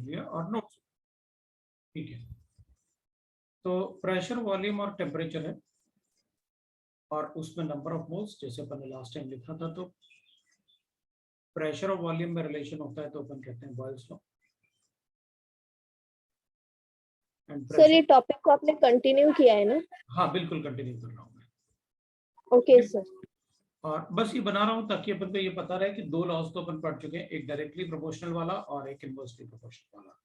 लिया और नोट। ठीक है, तो प्रेशर, वॉल्यूम और टेम्परेचर है और उसमें नंबर ऑफ मोल्स जैसे अपन ने लास्ट टाइम लिखा था, तो प्रेशर और वॉल्यूम में रिलेशन होता है तो अपन कहते हैं बॉयल्स लॉ। सर ये टॉपिक को आपने कंटिन्यू किया है ना? हाँ बिल्कुल कंटिन्यू कर रहा हूँ मैं। Okay sir. और बस ये बना रहा हूँ ताकि अपन को ये पता रहे कि दो लॉज तो अपन पढ़ चुके हैं, एक डायरेक्टली प्रोपोर्शनल वाला और एक इनवर्सली प्रोपोर्शनल वाला।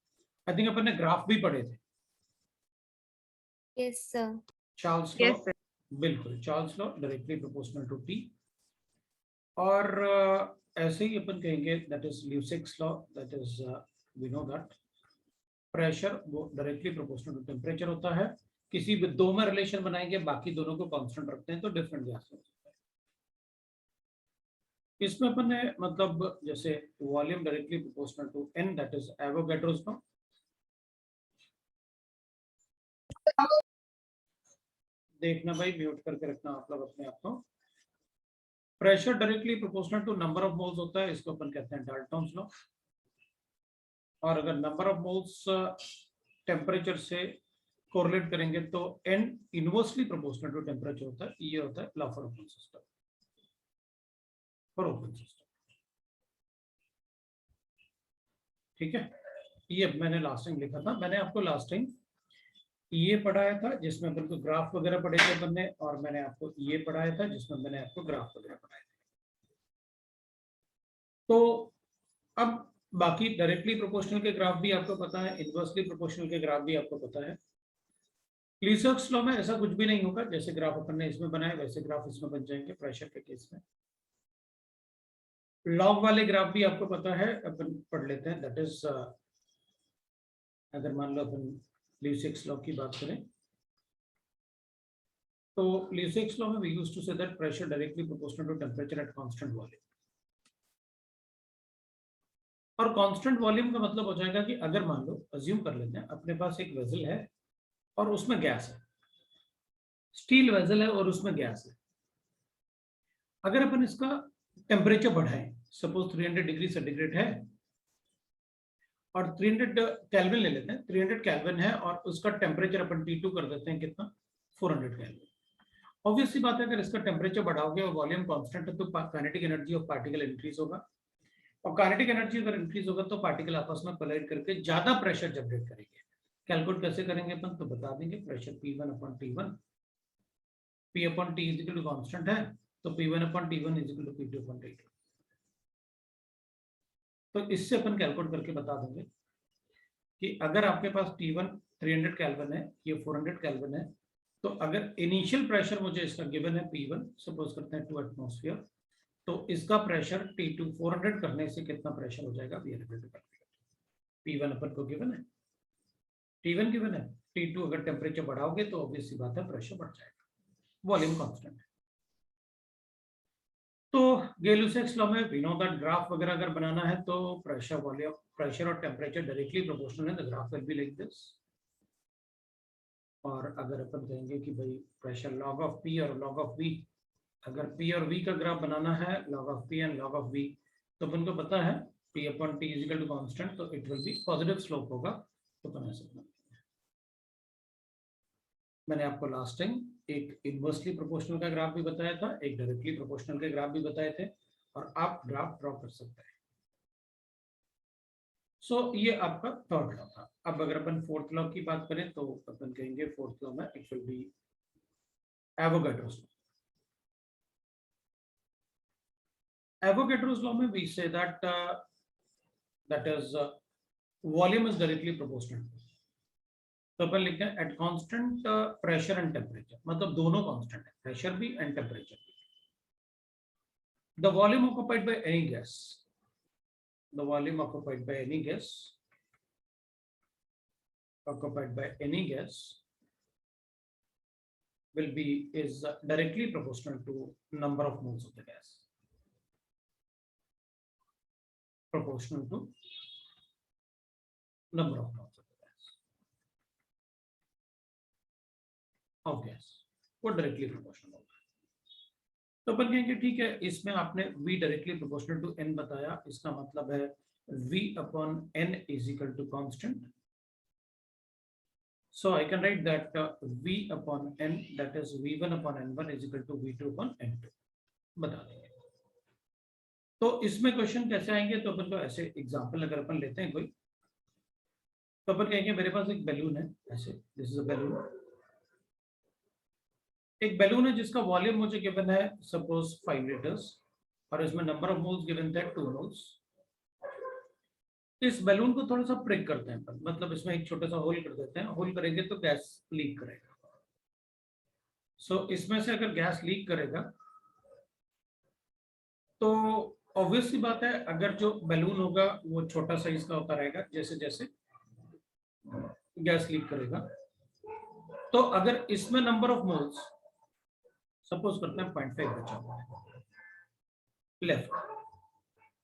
आई थिंक अपन ने ग्राफ भी पढ़े थे। Yes sir. चार्ल्स लॉ, बिल्कुल Charles law, directly proportional to T. और ऐसे ही अपन कहेंगे that is Lussac's law, that is we know that pressure वो डायरेक्टली प्रोपोर्शनल टू टेम्परेचर होता है। किसी भी दो में रिलेशन बनाएंगे, बाकी दोनों को कांस्टेंट रखते हैं तो डिफरेंट गैस हो सकता है। इसमें अपन ने मतलब जैसे volume directly proportional to n, that is Avogadro's law. देखना भाई, म्यूट करके रखना आप लोग अपने आप को। Pressure directly proportional to number of moles होता है, इसको अपन कहते हैं डाल्टन्स लॉ। और अगर नंबर ऑफ मोल्स टेम्परेचर से कोरिलेट करेंगे तो n inversely proportional to temperature होता है, ये होता है law for open system, for open system. ठीक है, ये मैंने लास्ट टाइम लिखा था, मैंने आपको लास्ट टाइम ये पढ़ाया था जिसमें अपन को ग्राफ वगैरह पढ़े थे अपन ने, और मैंने आपको ये पढ़ाया था जिसमें मैंने आपको ग्राफ वगैरह पढ़ाए थे। तो अब बाकी डायरेक्टली प्रोपोर्शनल के ग्राफ भी आपको पता है, इनवर्सली प्रोपोर्शनल के ग्राफ भी आपको पता है। लीसर्स लॉ में ऐसा कुछ भी नहीं होगा, जैसे ग्राफ अपन ने इसमें बनाए वैसे ग्राफ इसमें बन जाएंगे प्रेशर के केस में। लॉग वाले ग्राफ भी आपको पता है, अपन पढ़ लेते हैं। दैट इज अगर मान लो अपन ल्यूसिक्स लॉ की बात करें तो ल्यूसिक्स लॉ में we used to say that pressure directly proportional to temperature at constant volume. और कांस्टेंट वॉल्यूम का मतलब हो जाएगा कि अगर मान लो अज्यूम कर लेते हैं अपने पास एक वेसल है और उसमें गैस है, स्टील वेसल है और उसमें गैस है। अगर अपन इसका टेम्परेचर बढ़ाएं, सपोज 300 डिग्री सेंटीग्रेड है और 300 केल्विन ले लेते हैं, 300 केल्विन है और उसका टेम्परेचर अपन T2 कर देते हैं कितना, 400 केल्विन। ऑब्वियसली बात है अगर इसका टेम्परेचर बढ़ाओगे और वॉल्यूम कांस्टेंट है तो kinetic energy of particle increase होगा, और काइनेटिक एनर्जी अगर इंक्रीज होगा तो पार्टिकल आपस में कोलाइड करके ज्यादा प्रेशर जनरेट करेंगे। कैलकुलेट कैसे करेंगे अपन तो बता देंगे, pressure P1 upon T1, P upon T is equal to constant है तो P1 upon T1 is equal to P2 upon T2। तो इससे अपन कैलकुलेट करके बता देंगे कि अगर आपके पास T1 300 केल्विन है, ये 400 केल्विन है, तो अगर इनिशियल प्रेशर मुझे इसका गिवन है P1, सपोज करते हैं 2 एटमॉस्फेयर, तो इसका प्रेशर T2 400 करने से कितना प्रेशर हो जाएगा we are able to calculate. P1 अपन को गिवन है, T1 गिवन है, T2 अगर टेम्परेचर बढ़ाओगे तो ऑब्वियसली बात है प्रेशर बढ़ जाएगा, वॉल्यूम कांस्टेंट है। तो गे-लुसाक्स लॉ में वी नो दैट ग्राफ वगैरह अगर बनाना है तो प्रेशर, वॉल्यूम, प्रेशर और टेम्परेचर डायरेक्टली प्रोपोर्शनल है, the graph will be like this. और अगर अपन कहेंगे कि भाई प्रेशर लॉग ऑफ P और लॉग ऑफ V, अगर P और V का ग्राफ बनाना है, log of P and log of V, तो अपन को पता है P upon T is equal to constant, तो it will be positive slope होगा। तो अपन ऐसे बनाते हैं। मैंने आपको लास्ट टाइम एक इनवर्सली प्रोपोर्शनल का ग्राफ भी बताया था, एक डायरेक्टली प्रोपोर्शनल के ग्राफ भी बताए थे, और आप ग्राफ ड्रॉ कर सकते हैं। सो ये आपका थर्ड लॉ था। अब अगर अपन फोर्थ लॉ की बात करें तो अपन कहेंगे फोर्थ लॉ में it will be Avogadro's law. Avogadro's law में we say that that is volume is directly proportional। तो अपन लिखते हैं at constant pressure and temperature, मतलब दोनों कांस्टेंट है, प्रेशर भी एंड टेम्परेचर भी। The volume occupied by any gas, the volume occupied by any gas, occupied by any gas will be is directly proportional to number of moles of the gas, proportional to number of moles of gas, वो directly proportional होगा। तो अपन कहेंगे ठीक है, इसमें आपने V directly proportional to N बताया, इसका मतलब है V upon N is equal to constant. So I can write that V upon N, that is V1 upon N1 is equal to V2 upon N2 बता देंगे। तो इसमें question कैसे आएंगे, तो अपन को ऐसे एग्जांपल अगर अपन लेते हैं कोई, तो अपन कहेंगे मेरे पास एक बैलून है ऐसे, दिस इज अ बैलून, एक बैलून है जिसका वॉल्यूम मुझे गिवन है सपोज 5 लीटर्स और इसमें नंबर ऑफ मोल्स गिवन है 2 मोल्स। इस बैलून को थोड़ा सा प्रिक करते हैं अपन, मतलब इसमें एक छोटा सा होल कर देते हैं, होल करेंगे तो गैस लीक करेगा। सो इसमें से अगर गैस लीक करेगा तो ऑब्वियस सी बात है, अगर जो बैलून होगा वो छोटा साइज का होता रहेगा जैसे जैसे गैस लीक करेगा। तो अगर इसमें नंबर ऑफ मोल्स सपोज करते हैं 0.5 बचा हुआ है लेफ्ट,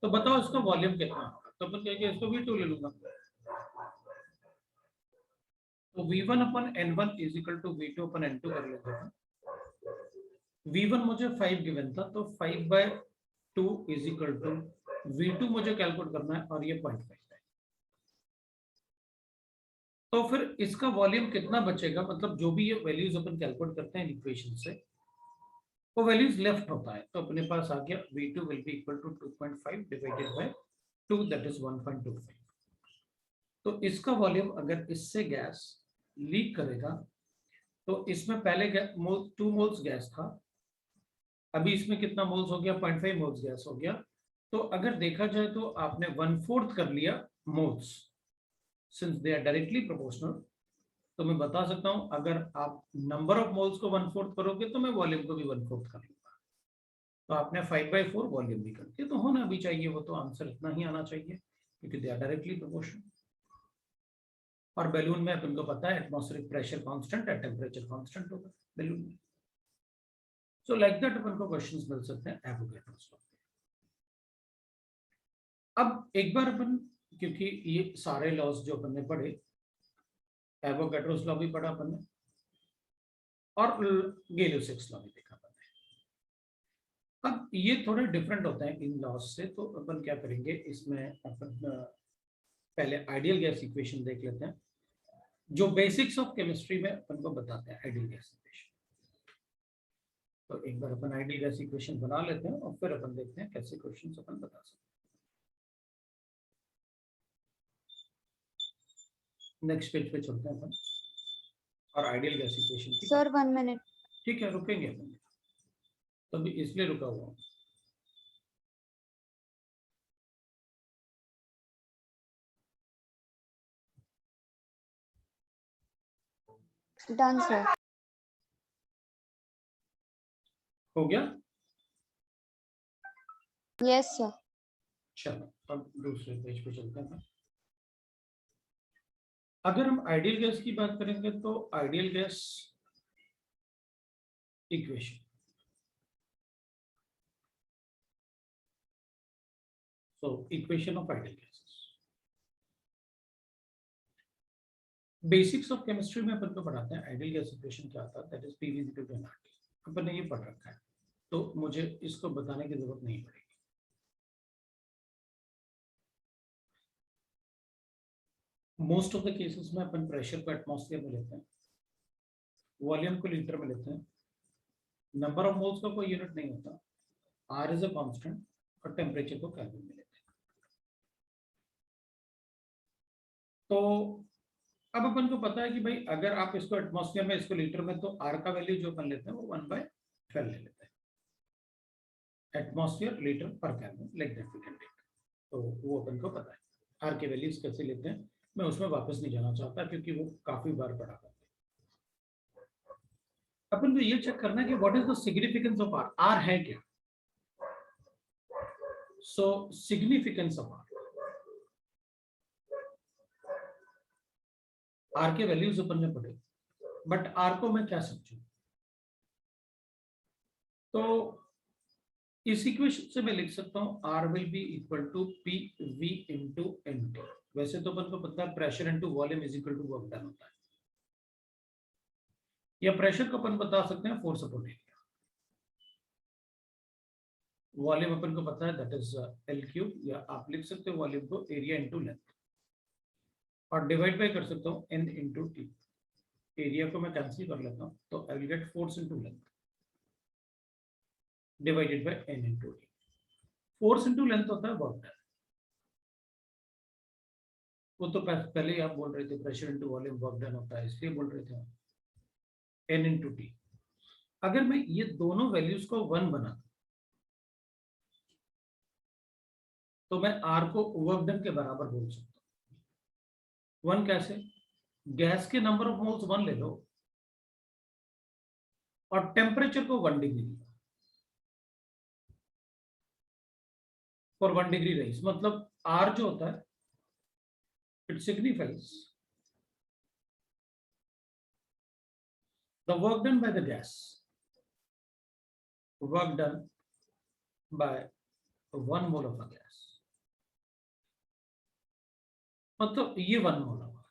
तो बताओ इसका वॉल्यूम कितना होगा, तो अपन कहेंगे इसको V2 ले लूंगा, तो V1 अपन N1 is equal to V2 अपन N2 कर लेते हैं। V1 मुझे 5 गिवन था, तो 5/2 इज इक्वल टू V2 मुझे कैलकुलेट करना है और ये 0.5 है। तो फिर इसका वॉल्यूम कितना बचेगा, मतलब जो भी ये वैल्यूज अपन कैलकुलेट करते हैं इक्वेशन से, वो वैल्यूज लेफ्ट होता है। तो अपने पास आ गया V2 will be equal to 2.5 divided by 2 that is 1.25। तो इसका वॉल्यूम अगर इससे गैस लीक करेगा तो इसमें पहले 2 मोल्स गैस था, अभी इसमें कितना मोल्स हो गया, 0.5 मोल्स गैस हो गया। तो अगर देखा जाए तो आपने 1/4 कर लिया moles, since they are directly proportional. तो मैं बता सकता हूं अगर आप नंबर ऑफ मोल्स को 1/4 करोगे तो मैं वॉल्यूम को भी 1/4 कर लूंगा। तो आपने 5/4 वॉल्यूम भी कर दिया, तो होना भी चाहिए वो, तो आंसर इतना ही आना चाहिए क्योंकि दे आर डायरेक्टली प्रोपोर्शनल। और बैलून में अपन को पता है एटमॉस्फेरिक प्रेशर कांस्टेंट है, टेम्परेचर कांस्टेंट होगा बैलून में। सो लाइक दैट अपन को क्वेश्चंस मिल सकते हैं एवोगैड्रोस लॉ। अब एक बार अपन, क्योंकि ये सारे लॉज जो अपन ने पढ़े, एवोगैड्रोस लॉ भी पढ़ा अपन ने और गेलियो-सिक्स लॉ भी देखा अपन ने। अब ये थोड़े डिफरेंट होते हैं इन लॉज से, तो अपन क्या करेंगे इसमें, अपन पहले आइडियल गैस इक्वेशन देख लेते हैं जो बेसिक्स ऑफ केमिस्ट्री में अपन को बताते हैं आइडियल गैस इक्वेशन। तो एक बार अपन आइडियल गैस इक्वेशन बना लेते हैं और फिर अपन देखते हैं कैसे क्वेश्चंस अपन बता सकते हैं। नेक्स्ट पेज पे चलते हैं अपन और आइडियल गैस इक्वेशन की। Sir 1 minute. ठीक है, रुकेंगे अपन, तभी इसलिए रुका हुआ हूं। Done sir. हो गया? Yes sir. चलो अब दूसरे पेज पे चलते हैं। अगर हम आइडियल गैस की बात करेंगे तो ideal gas equation, so equation of ideal gases, basics of chemistry में अपन को पढ़ाते हैं आइडियल गैस इक्वेशन क्या होता है, that is PV equal to nRT। अपन ने ये पढ़ रखा है तो मुझे इसको बताने की जरूरत नहीं पड़ेगी। मोस्ट ऑफ द केसेस में अपन प्रेशर को एटमॉस्फेयर में लेते हैं, वॉल्यूम को लीटर में लेते हैं, नंबर ऑफ मोल्स का कोई यूनिट नहीं होता, R इज अ कांस्टेंट, और टेम्परेचर को केल्विन में लेते हैं। तो अब अपन को पता है कि भाई अगर आप इसको एटमॉस्फेयर में, इसको लीटर में, तो R का वैल्यू जो अपन लेते हैं वो 1/12 ले लेते हैं, एटमॉस्फेयर लीटर पर kelvin, like that we can take. तो वो अपन को पता है R के वैल्यूज कैसे लेते हैं, मैं उसमें वापस नहीं जाना चाहता क्योंकि वो काफी बार पढ़ा था। अपन को ये चेक करना है कि what is the significance of R, R है क्या। सो सिग्निफिकेंस ऑफ R के वैल्यूज अपन ने पढ़े, बट R को मैं क्या समझूं, तो इस इक्वेशन से मैं लिख सकता हूं R will be equal to PV into NT। वैसे तो अपन को पता है pressure into volume is equal to work done होता है, या प्रेशर को अपन बता सकते हैं फोर्स अपॉन एरिया। वॉल्यूम अपन को पता है दैट इज एल क्यूब, या आप लिख सकते हो वॉल्यूम को एरिया इंटू लेंथ, और डिवाइड बाय कर सकता हूँ एन इंटू टी। एरिया को मैं कैंसिल कर लेता हूँ, तो I will get force into length divided by n into T. Force into length होता है वर्क डन। वो तो पहले ही आप बोल रहे थे pressure into volume work done होता है, इसलिए बोल रहे थे एन इंटू टी। अगर मैं ये दोनों वैल्यूज को 1 बना, तो मैं आर को वर्क डन के बराबर बोल सकता हूँ। 1 कैसे? गैस के नंबर ऑफ मोल्स 1 ले लो और टेम्परेचर को 1 डिग्री फॉर 1 डिग्री राइज, मतलब आर जो होता है it signifies the work done by the gas, work done by 1 mole of a gas, मतलब ये 1 मोल होगा।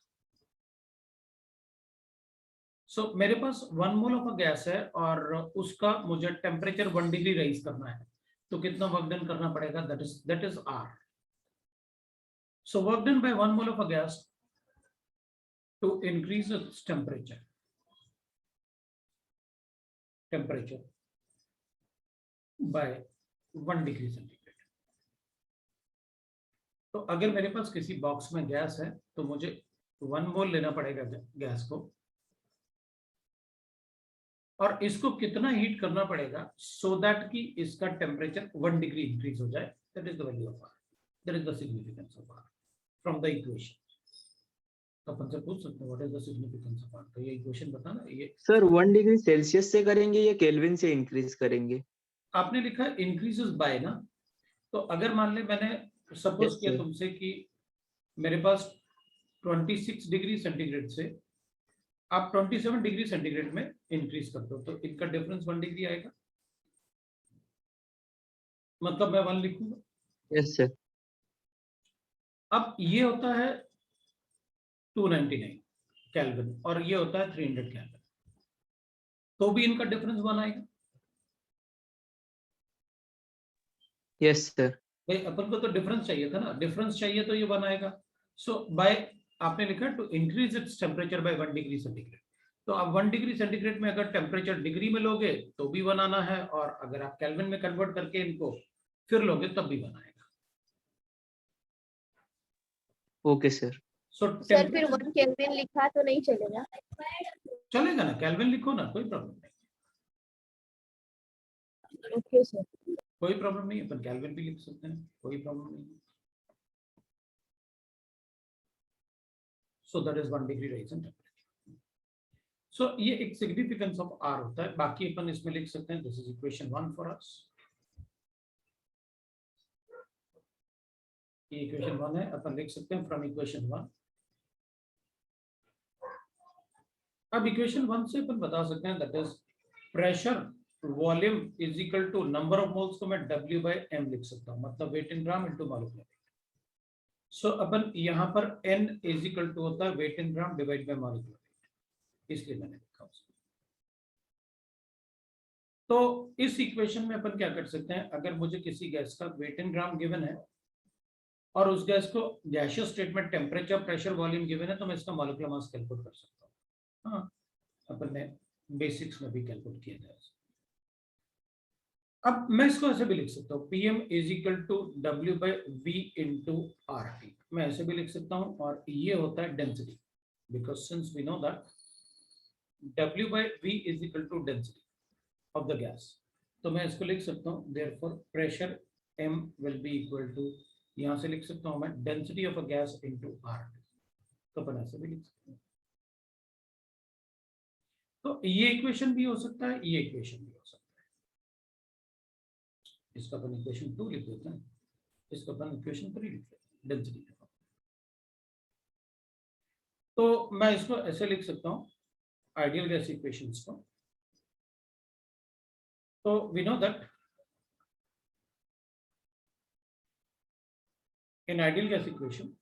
सो मेरे पास 1 मोल ऑफ अ गैस है और उसका मुझे टेम्परेचर 1 डिग्री राइज करना है, तो कितना वर्क डन करना पड़ेगा? That is R. So work done by 1 mole of a gas to increase its temperature by 1 degree centigrade. तो अगर मेरे पास किसी बॉक्स में गैस है तो मुझे 1 मोल लेना पड़ेगा गैस को, और इसको कितना हीट करना पड़ेगा सो दैट कि इसका टेम्परेचर 1 डिग्री इंक्रीज हो जाए। That is the value of R, that is the significance of R from the equation. तो अपन से पूछ सकते हैं what is the significance of R, तो ये इक्वेशन बताना। ये सर 1 डिग्री सेल्सियस से करेंगे या केल्विन से इंक्रीज करेंगे? आपने लिखा इंक्रीजेस बाय ना, तो अगर मान ले मैंने सपोज किया तुमसे कि मेरे पास 26 डिग्री सेंटीग्रेड से आप 27 डिग्री सेंटीग्रेड में इंक्रीज करते हो, तो इनका डिफरेंस 1 डिग्री आएगा, मतलब मैं 1 लिखूंगा। Yes sir. अब ये होता है 299 केल्विन और ये होता है 300 केल्विन, तो भी इनका डिफरेंस 1 आएगा। Yes sir. भाई अपन को तो डिफरेंस चाहिए था ना, डिफरेंस चाहिए तो ये 1 आएगा। सो बाय आपने लिखा to increase its temperature by 1 degree centigrade, तो आप 1 डिग्री सेंटीग्रेड में अगर टेम्परेचर डिग्री में लोगे तो भी 1 आना है, और अगर आप केल्विन में कन्वर्ट करके इनको फिर लोगे तब भी 1 आएगा। Okay sir. सर फिर 1 केल्विन लिखा तो नहीं चलेगा? चलेगा ना, केल्विन लिखो ना, कोई प्रॉब्लम नहीं। Okay sir. कोई प्रॉब्लम नहीं, अपन केल्विन भी लिख सकते हैं, कोई प्रॉब्लम नहीं। So that is 1 degree rise in temperature. So ये एक सिग्निफिकेंस ऑफ आर होता है। बाकी अपन इसमें लिख सकते हैं this is equation 1 for us. ये इक्वेशन 1 है, अपन लिख सकते हैं फ्रॉम इक्वेशन 1। अब इक्वेशन 1 से अपन बता सकते हैं that is pressure volume is equal to number of moles को मैं W by M लिख सकता हूं, मतलब weight in gram into molecular weight. So अपन यहां पर N इज इक्वल टू होता है weight in gram divide by molecular weight, इसलिए मैंने लिखा उसको। तो इस इक्वेशन में अपन क्या कर सकते हैं, अगर मुझे किसी गैस का वेट इन ग्राम गिवन है और उस गैस को गैसियस स्टेट में टेम्परेचर प्रेशर वॉल्यूम गिवन है, तो मैं इसका मॉलिक्यूलर मास कैलकुलेट कर सकता हूँ। हाँ, अपन ने बेसिक्स में भी कैलकुलेट किया था। अब मैं इसको ऐसे भी लिख सकता हूँ Pm is equal to W by V into R T, मैं ऐसे भी लिख सकता हूँ, और ये होता है density, because since we know that W by V is equal to density of the gas, तो मैं इसको लिख सकता हूँ therefore pressure M will be equal to, यहाँ से लिख सकता हूँ मैं density of a gas into R T, तो अपन ऐसे भी लिख सकते हैं। तो ये इक्वेशन भी हो सकता है, ये इक्वेशन भी हो सकता है। इसका अपन इक्वेशन 2 लिख देते हैं, इसका अपन इक्वेशन 3 लिख देते हैं, डेंसिटी। तो मैं इसको ऐसे लिख सकता हूं आइडियल गैस इक्वेशंस को। तो we know that in ideal gas equation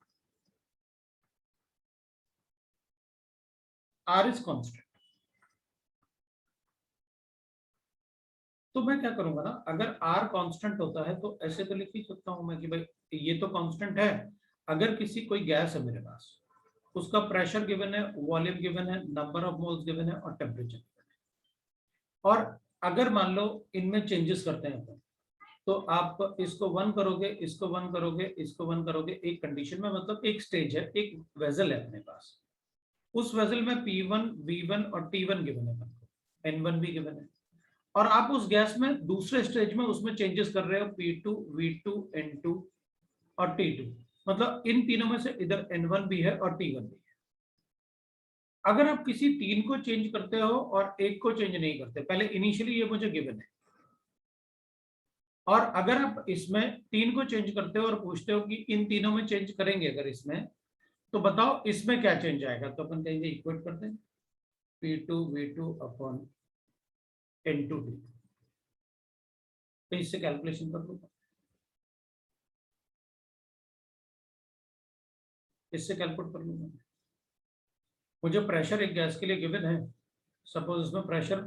R is constant तो मैं क्या करूंगा ना, अगर R कांस्टेंट होता है तो ऐसे तो लिख ही सकता हूं मैं कि भाई ये तो कांस्टेंट है, अगर किसी कोई गैस है मेरे पास, उसका प्रेशर गिवन है, वॉल्यूम गिवन है, नंबर ऑफ मोल्स गिवन है और टेम्परेचर गिवन है, और अगर मान लो इनमें चेंजेस करते हैं अपन, तो आप इसको 1 करोगे, इसको 1 करोगे, इसको 1 करोगे, एक कंडीशन में, मतलब एक स्टेज है, एक वेसल है अपने पास, उस वेसल में P1 V1 और T1 गिवन है, N1 भी गिवन है, और आप उस गैस में दूसरे स्टेज में उसमें चेंजेस कर रहे हो P2 V2 N2 और T2, मतलब इन तीनों में से इधर N1 भी है और T1 भी है। अगर आप किसी तीन को चेंज करते हो और एक को चेंज नहीं करते, पहले इनिशियली ये मुझे गिवन है, और अगर आप इसमें तीन को चेंज करते हो और पूछते हो कि इन तीनों में चेंज करेंगे अगर इसमें, तो बताओ इसमें क्या चेंज आएगा, तो अपन कहेंगे इक्वेट करते हैं P2 V2 upon N2 T2, तो इससे कैलकुलेशन कर दूंगा, इससे कैलकुलेट कर लूंगा। मुझे प्रेशर एक गैस के लिए गिवन है, सपोज इसमें pressure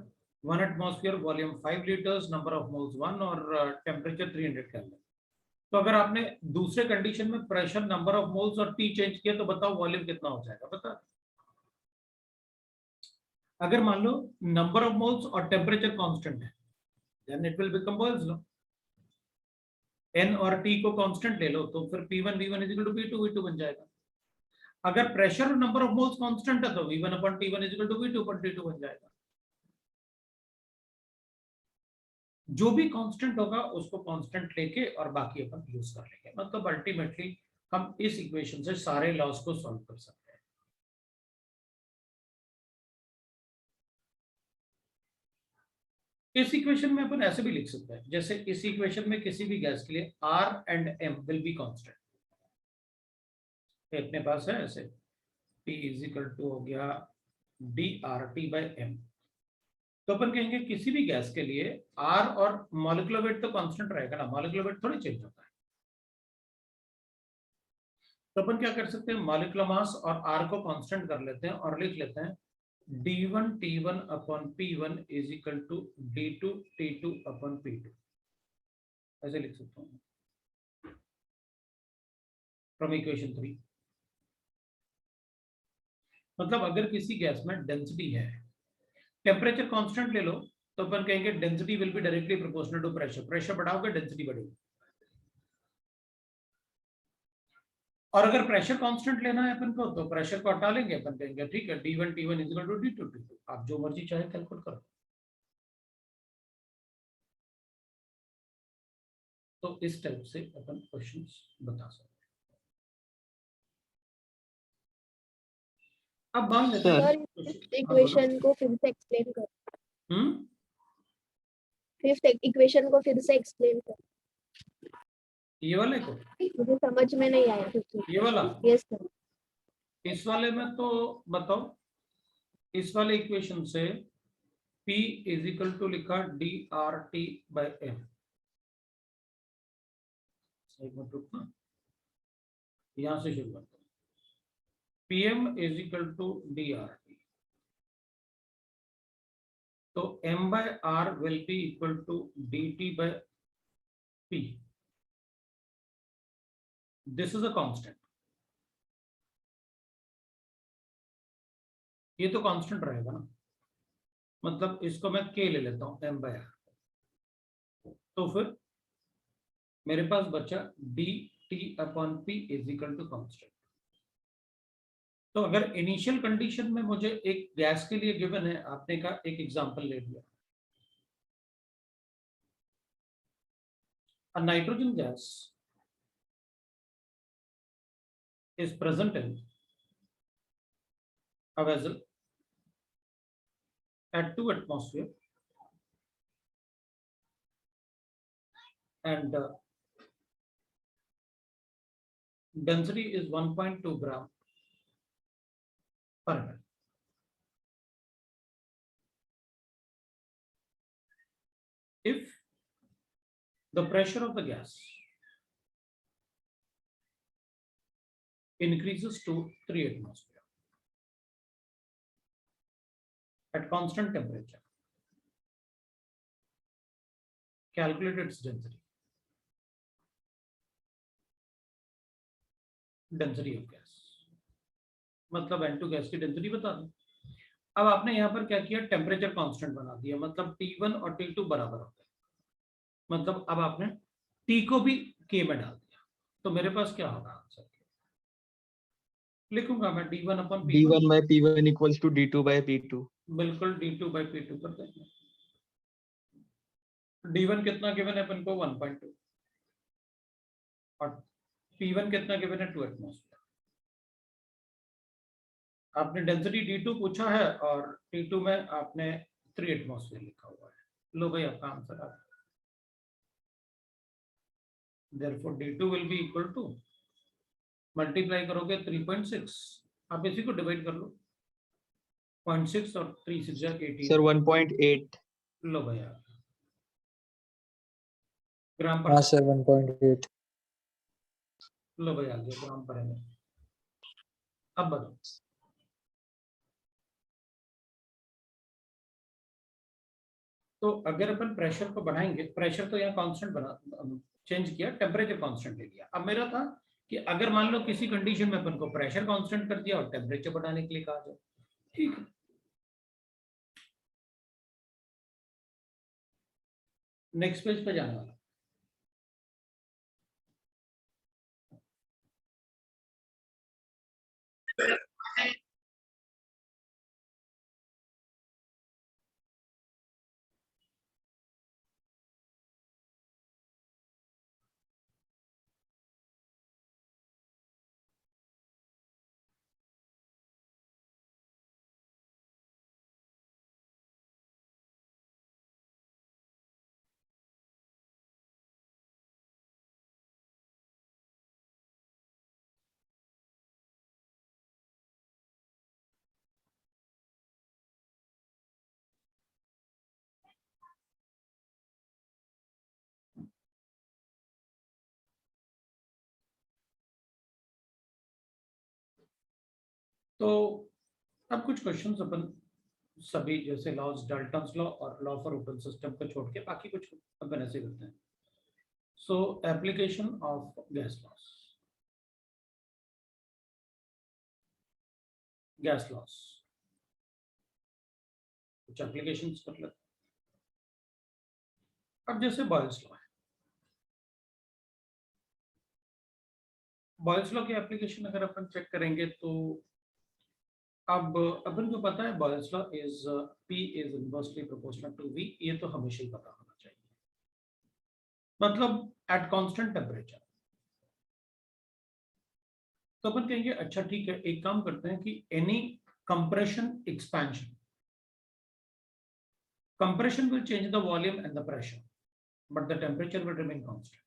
1 atmosphere, volume 5 litres, number of moles 1 और टेम्परेचर 300 केल्विन। तो अगर आपने दूसरे कंडीशन में प्रेशर, नंबर ऑफ मोल्स और टी चेंज किया, तो बताओ वॉल्यूम कितना हो जाएगा, बता। अगर मान लो नंबर ऑफ मोल्स और टेम्परेचर कांस्टेंट है, then it will become Boyle's law. N और टी को कांस्टेंट ले लो तो फिर P1 V1 is equal to P2 V2 बन जाएगा। अगर प्रेशर और नंबर ऑफ मोल्स कांस्टेंट है तो V1 upon T1 is equal to V2 upon T2 बन जाएगा। जो भी कांस्टेंट होगा उसको कांस्टेंट लेके और बाकी अपन यूज कर लेंगे, मतलब अल्टीमेटली हम इस इक्वेशन से सारे लॉस को सॉल्व कर सकते हैं। इस इक्वेशन में अपन ऐसे भी लिख सकते हैं, जैसे इस इक्वेशन में किसी भी गैस के लिए R and M will be constant. अपने पास है ऐसे P इज इक्वल टू हो गया dRT/m, तो अपन कहेंगे किसी भी गैस के लिए R और मॉलिक्यूलर वेट तो कांस्टेंट रहेगा ना, मॉलिक्यूलर वेट थोड़ी चेंज होता है। तो अपन क्या कर सकते हैं, मॉलिक्यूलर मास और R को कांस्टेंट कर लेते हैं और लिख लेते हैं d1 T1 upon P1 is equal to d2 T2 upon P2, ऐसे लिख सकता हूं फ्रॉम इक्वेशन 3। मतलब अगर किसी गैस में डेंसिटी है, टेम्परेचर कांस्टेंट ले लो, तो अपन कहेंगे density will be directly proportional to pressure, pressure बढ़ाओगे डेंसिटी बढ़ेगी। और अगर प्रेशर कांस्टेंट लेना है अपन को, तो प्रेशर को हटा लेंगे, अपन कहेंगे ठीक है d1 T1 is equal to d2 T2, आप जो मर्जी चाहे कैलकुलेट करो। तो इस टाइप से अपन क्वेश्चंस बता सकते हैं। अब मान लेते हैं फिफ्थ इक्वेशन को फिर से एक्सप्लेन कर। फिफ्थ इक्वेशन को फिर से एक्सप्लेन कर। ये वाले को मुझे समझ में नहीं आया कुछ। ये वाला, यस सर। इस वाले में तो बताओ, इस वाले इक्वेशन से P इज इक्वल टू लिखा dRT/m, एक मिनट रुकना, यहां से शुरू करते हैं। Pm is equal to dRT, तो m/r will be equal to dt/p, this is a constant, ये तो कांस्टेंट रहेगा ना, मतलब इसको मैं k ले लेता हूं m/r, तो फिर मेरे पास बचा dt/p is equal to constant. तो अगर इनिशियल कंडीशन में मुझे एक गैस के लिए गिवन है, आपने का एक एग्जांपल ले लिया, a nitrogen gas is present in a vessel at 2 atmosphere and density is 1.2 gram per ml. If the pressure of the gas increases to 3 atmosphere at constant temperature, calculate its density, density of gas, मतलब N2 gas की density बता दो। अब आपने यहाँ पर क्या किया, टेम्परेचर कांस्टेंट बना दिया, मतलब T1 और T2 बराबर हो गए, मतलब अब आपने T को भी K में डाल दिया, तो मेरे पास क्या होगा आंसर, लिखूंगा मैं D1 upon P1, D1 by P1 equals to D2 by P2। बिल्कुल D2 by P2 कर देंगे। D1 कितना गिवन है अपन को 1.2 और P1 कितना गिवन है 2 एटमॉस्फेयर। आपने डेंसिटी D2 पूछा है और T2 में आपने 3 एटमॉस्फेयर लिखा हुआ है, लो भाई आपका आंसर आ गया। Therefore D2 will be equal to, multiply करोगे 3.6, आप इसी को डिवाइड कर लो, 0.6 और 3 6 जा 18, सर 1.8। लो भाई आप ग्राम पर, हाँ सर 1.8। लो भाई आ गया ग्राम पर है। अब बताओ, तो अगर अपन प्रेशर को बढ़ाएंगे, प्रेशर तो यहाँ कांस्टेंट बना, चेंज किया, टेम्परेचर कांस्टेंट ले लिया। अब मेरा था कि अगर मान लो किसी कंडीशन में अपन को प्रेशर कांस्टेंट कर दिया और टेम्परेचर बढ़ाने के लिए कहा जाए, ठीक है, नेक्स्ट पेज पे जाने वाला। तो अब कुछ क्वेश्चंस अपन सभी, जैसे लॉज, डाल्टन्स लॉ और लॉ फॉर ओपन सिस्टम को छोड़ के बाकी कुछ अपन ऐसे करते हैं। सो application of gas laws, gas laws कुछ एप्लीकेशंस कर लेते हैं। अब जैसे बॉयल्स लॉ है, बॉयल्स लॉ की एप्लीकेशन अगर अपन चेक करेंगे तो अब अपन को पता है Boyle's law is P is inversely proportional to V, ये तो हमेशा ही पता होना चाहिए, मतलब एट कांस्टेंट टेम्परेचर। तो अपन कहेंगे अच्छा ठीक है, एक काम करते हैं कि any compression expansion, compression will change the volume and the pressure, but the temperature will remain constant.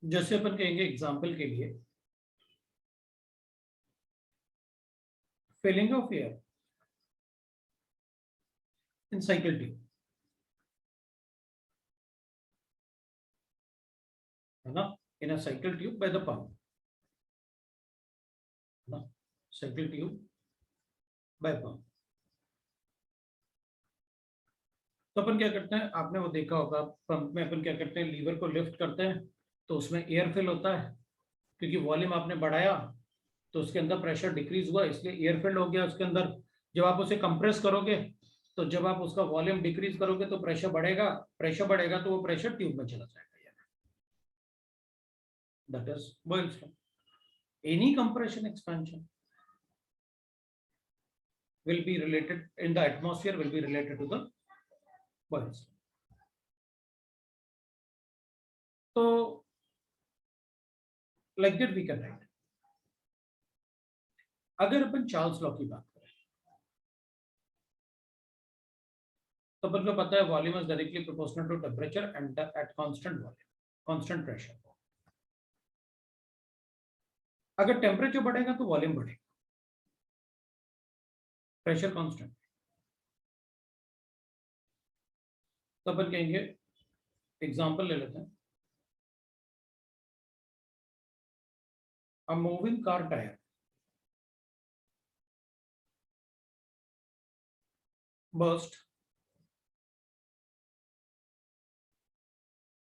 जैसे अपन कहेंगे एग्जांपल के लिए, filling of air in cycle tube, है ना, in a cycle tube by the pump, है ना, cycle tube by pump। तो अपन क्या करते हैं, आपने वो देखा होगा, पंप में अपन क्या करते हैं, लीवर को लिफ्ट करते हैं तो उसमें एयर फिल होता है, क्योंकि वॉल्यूम आपने बढ़ाया तो उसके अंदर प्रेशर डिक्रीज हुआ, इसलिए एयर फिल हो गया उसके अंदर। जब आप उसे कंप्रेस करोगे तो जब आप उसका वॉल्यूम डिक्रीज करोगे तो प्रेशर बढ़ेगा, प्रेशर बढ़ेगा तो वो प्रेशर ट्यूब में चला जाएगा। That is Boyle's law. Any compression expansion will be related in the atmosphere, will be related to the Boyle's law. So like that we can write। अगर अपन चार्ल्स लॉ की बात करें तो अपन को पता है volume is directly proportional to temperature and at constant volume, constant pressure. अगर टेम्परेचर बढ़ेगा तो वॉल्यूम बढ़ेगा, प्रेशर कांस्टेंट। तो अपन कहेंगे, एग्जांपल ले लेते हैं, a moving car tyre burst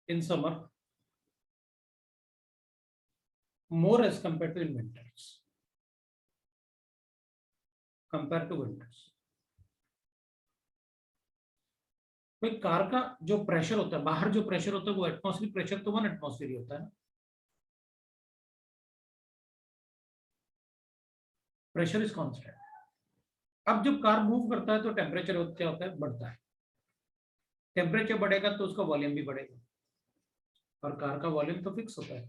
in summer more as compared to in winters, compared to winters. भाई कार का जो प्रेशर होता है, बाहर जो प्रेशर होता है वो एटमॉस्फेरिक प्रेशर तो 1 एटमॉस्फेयर ही होता है, प्रेशर इज कांस्टेंट। अब जब कार मूव करता है तो टेम्परेचर क्या होता है, बढ़ता है। टेम्परेचर बढ़ेगा तो उसका वॉल्यूम भी बढ़ेगा, और कार का वॉल्यूम तो फिक्स होता है।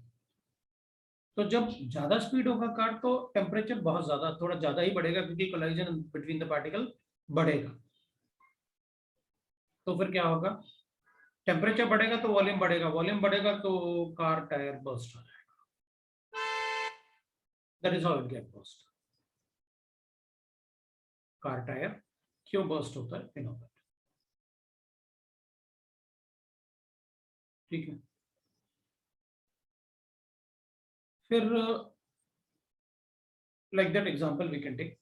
तो जब ज्यादा स्पीड होगा कार तो टेम्परेचर बहुत ज्यादा, थोड़ा ज्यादा ही बढ़ेगा, क्योंकि कोलाइजन बिटवीन द पार्टिकल बढ़ेगा। तो फिर क्या होगा, टेम्परेचर बढ़ेगा तो वॉल्यूम बढ़ेगा, वॉल्यूम बढ़ेगा तो कार टायर बर्स्ट हो जाएगा। That is how it get burst. Car tyre क्यों बर्स्ट होता है, इन होता है, ठीक है। फिर like that example we can take.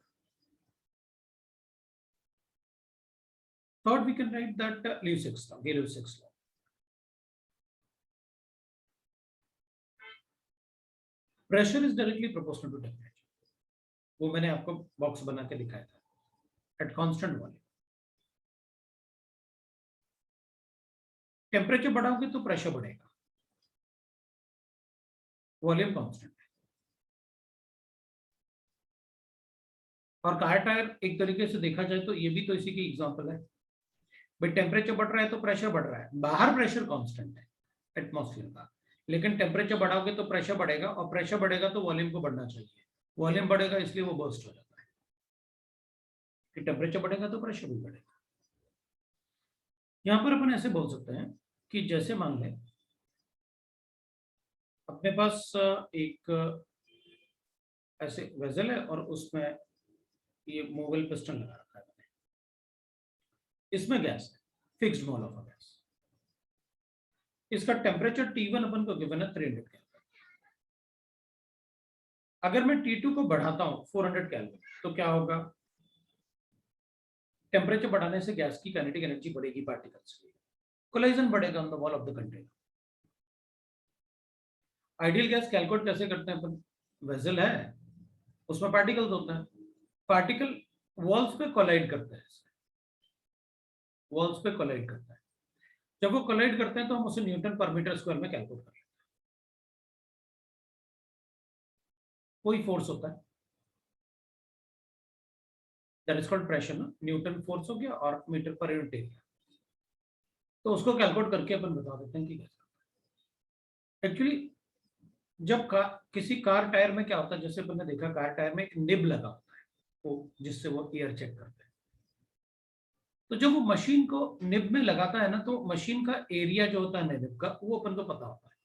Third, we can write that Lewis' law, Lewis' law. Pressure is directly proportional to temperature. वो मैंने आपको बॉक्स बना के दिखाया था। At constant volume, टेम्परेचर बढ़ाओगे तो प्रेशर बढ़ेगा, वॉल्यूम कांस्टेंट है। और कार टायर एक तरीके से देखा जाए तो ये भी तो इसी की एग्जांपल है। भाई टेम्परेचर बढ़ रहा है तो प्रेशर बढ़ रहा है, बाहर प्रेशर कांस्टेंट है एटमॉस्फेयर का, लेकिन टेम्परेचर बढ़ाओगे तो प्रेशर बढ़ेगा, और प्रेशर बढ़ेगा तो वॉल्यूम को बढ़ना चाहिए, वॉल्यूम बढ़ेगा इसलिए वो बर्स्ट हो जाता है। कि टेम्परेचर बढ़ेगा तो प्रेशर भी बढ़ेगा। यहां पर अपन ऐसे बोल सकते हैं कि जैसे मान लें अपने पास एक ऐसे वेसल है और उसमें ये मूवेबल पिस्टन लगा रखा है मैंने, इसमें गैस है, फिक्स्ड मोल ऑफ गैस। इसका टेम्परेचर T1 अपन को गिवन है 300 केल्विन। अगर मैं T2 को बढ़ाता हूं 400 केल्विन तो क्या होगा, टेम्परेचर बढ़ाने से गैस की काइनेटिक एनर्जी बढ़ेगी पार्टिकल्स की, कोलाइजन बढ़ेगा on the wall of the container. Ideal gas calculate कैसे करते हैं अपन, वेसल है उसमें पार्टिकल्स होते हैं, पार्टिकल वॉल्स पे कोलाइड करते हैं, वॉल्स पे कोलाइड करता है। जब वो कोलाइड करते हैं तो हम उसे न्यूटन पर मीटर स्क्वायर में कैलकुलेट कर लेते हैं। कोई फोर्स होता है, दैट इज कॉल्ड प्रेशर ना, न्यूटन फोर्स हो गया और मीटर पर यूनिट एरिया, तो उसको कैलकुलेट करके अपन बता देते हैं कि कैसे। एक्चुअली जब किसी कार टायर में क्या होता है, जैसे अपन ने देखा कार टायर में एक निब लगा होता है, वो जिससे वो एयर चेक करते हैं। तो जब वो मशीन को निब में लगाता है ना, तो मशीन का एरिया जो होता है निब का, वो अपन को पता होता है।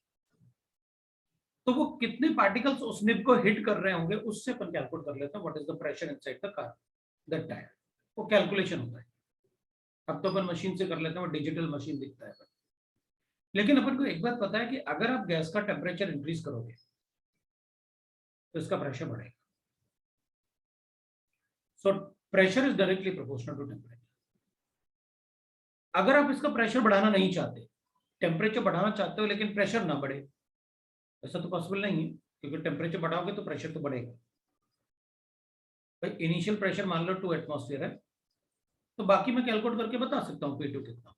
तो वो कितने पार्टिकल्स उस निब को हिट कर रहे होंगे उससे अपन कैलकुलेट कर लेते हैं what is the pressure inside the car, that tyre. वो कैलकुलेशन होता है। अब तो अपन मशीन से कर लेते हैं, वो डिजिटल मशीन दिखता है। लेकिन अपन को एक बात पता है कि अगर आप गैस का टेम्परेचर इंक्रीज करोगे तो इसका प्रेशर बढ़ेगा। So pressure is directly proportional to temperature. अगर आप इसका प्रेशर बढ़ाना नहीं चाहते, टेम्परेचर बढ़ाना चाहते हो लेकिन प्रेशर ना बढ़े, ऐसा तो पॉसिबल नहीं है, क्योंकि टेम्परेचर बढ़ाओगे तो प्रेशर तो बढ़ेगा। भाई इनिशियल प्रेशर मान लो 2 एटमॉस्फेयर है, तो बाकी मैं कैलकुलेट करके बता सकता हूँ P2 कितना।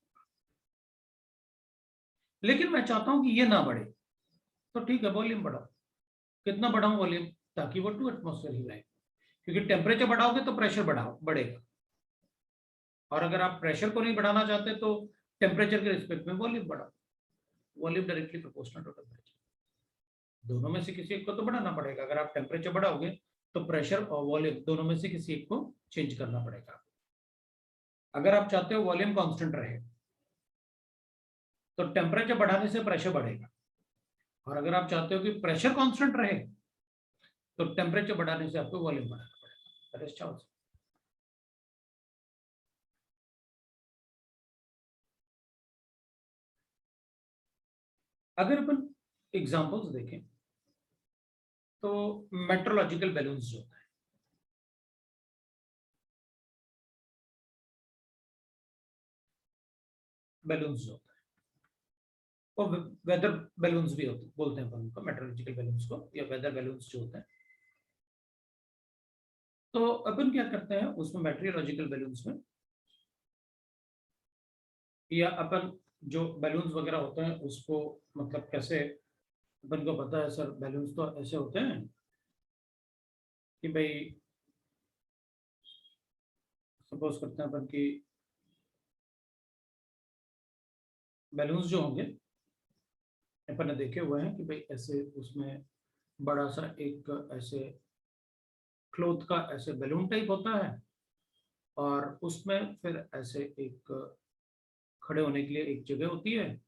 लेकिन मैं चाहता हूं कि ये ना बढ़े, तो ठीक है वॉल्यूम बढ़ाओ। कितना बढ़ाऊं वॉल्यूम, ताकि वो 2 एटमॉस्फेयर ही रहे, क्योंकि टेम्परेचर बढ़ाओगे तो प्रेशर बढ़ेगा, और अगर आप प्रेशर को नहीं बढ़ाना चाहते तो टेम्परेचर के रिस्पेक्ट में वॉल्यूम बढ़ाओ। Volume directly proportional to temperature. दोनों में से किसी एक को तो बढ़ाना पड़ेगा। अगर आप टेम्परेचर बढ़ाओगे तो प्रेशर और वॉल्यूम दोनों में से किसी एक को चेंज करना पड़ेगा। अगर आप चाहते हो वॉल्यूम कांस्टेंट रहे तो टेम्परेचर बढ़ाने से प्रेशर बढ़ेगा, और अगर आप चाहते हो कि प्रेशर कांस्टेंट रहे तो टेम्परेचर बढ़ाने से आपको वॉल्यूम बढ़ाना पड़ेगा। अगर अपन एग्जांपल्स देखें तो मेट्रोलॉजिकल बैलून्स जो होता है, बैलून्स जो होता है और वेदर बैलून्स भी होते बोलते हैं उनको, मेट्रोलॉजिकल बैलून्स को, या वेदर बैलून्स जो होते हैं। तो अपन क्या करते हैं उसमें, मेट्रोलॉजिकल बैलून्स में, या अपन जो बैलून्स वगैरह होते हैं उसको मतलब कैसे, अपन को पता है सर बैलून्स तो ऐसे होते हैं कि भाई सपोज करते हैं अपन की बैलून्स जो होंगे अपन ने देखे हुए हैं कि भाई ऐसे उसमें बड़ा सा एक ऐसे क्लॉथ का ऐसे बैलून टाइप होता है, और उसमें फिर ऐसे एक खड़े होने के लिए एक जगह होती है,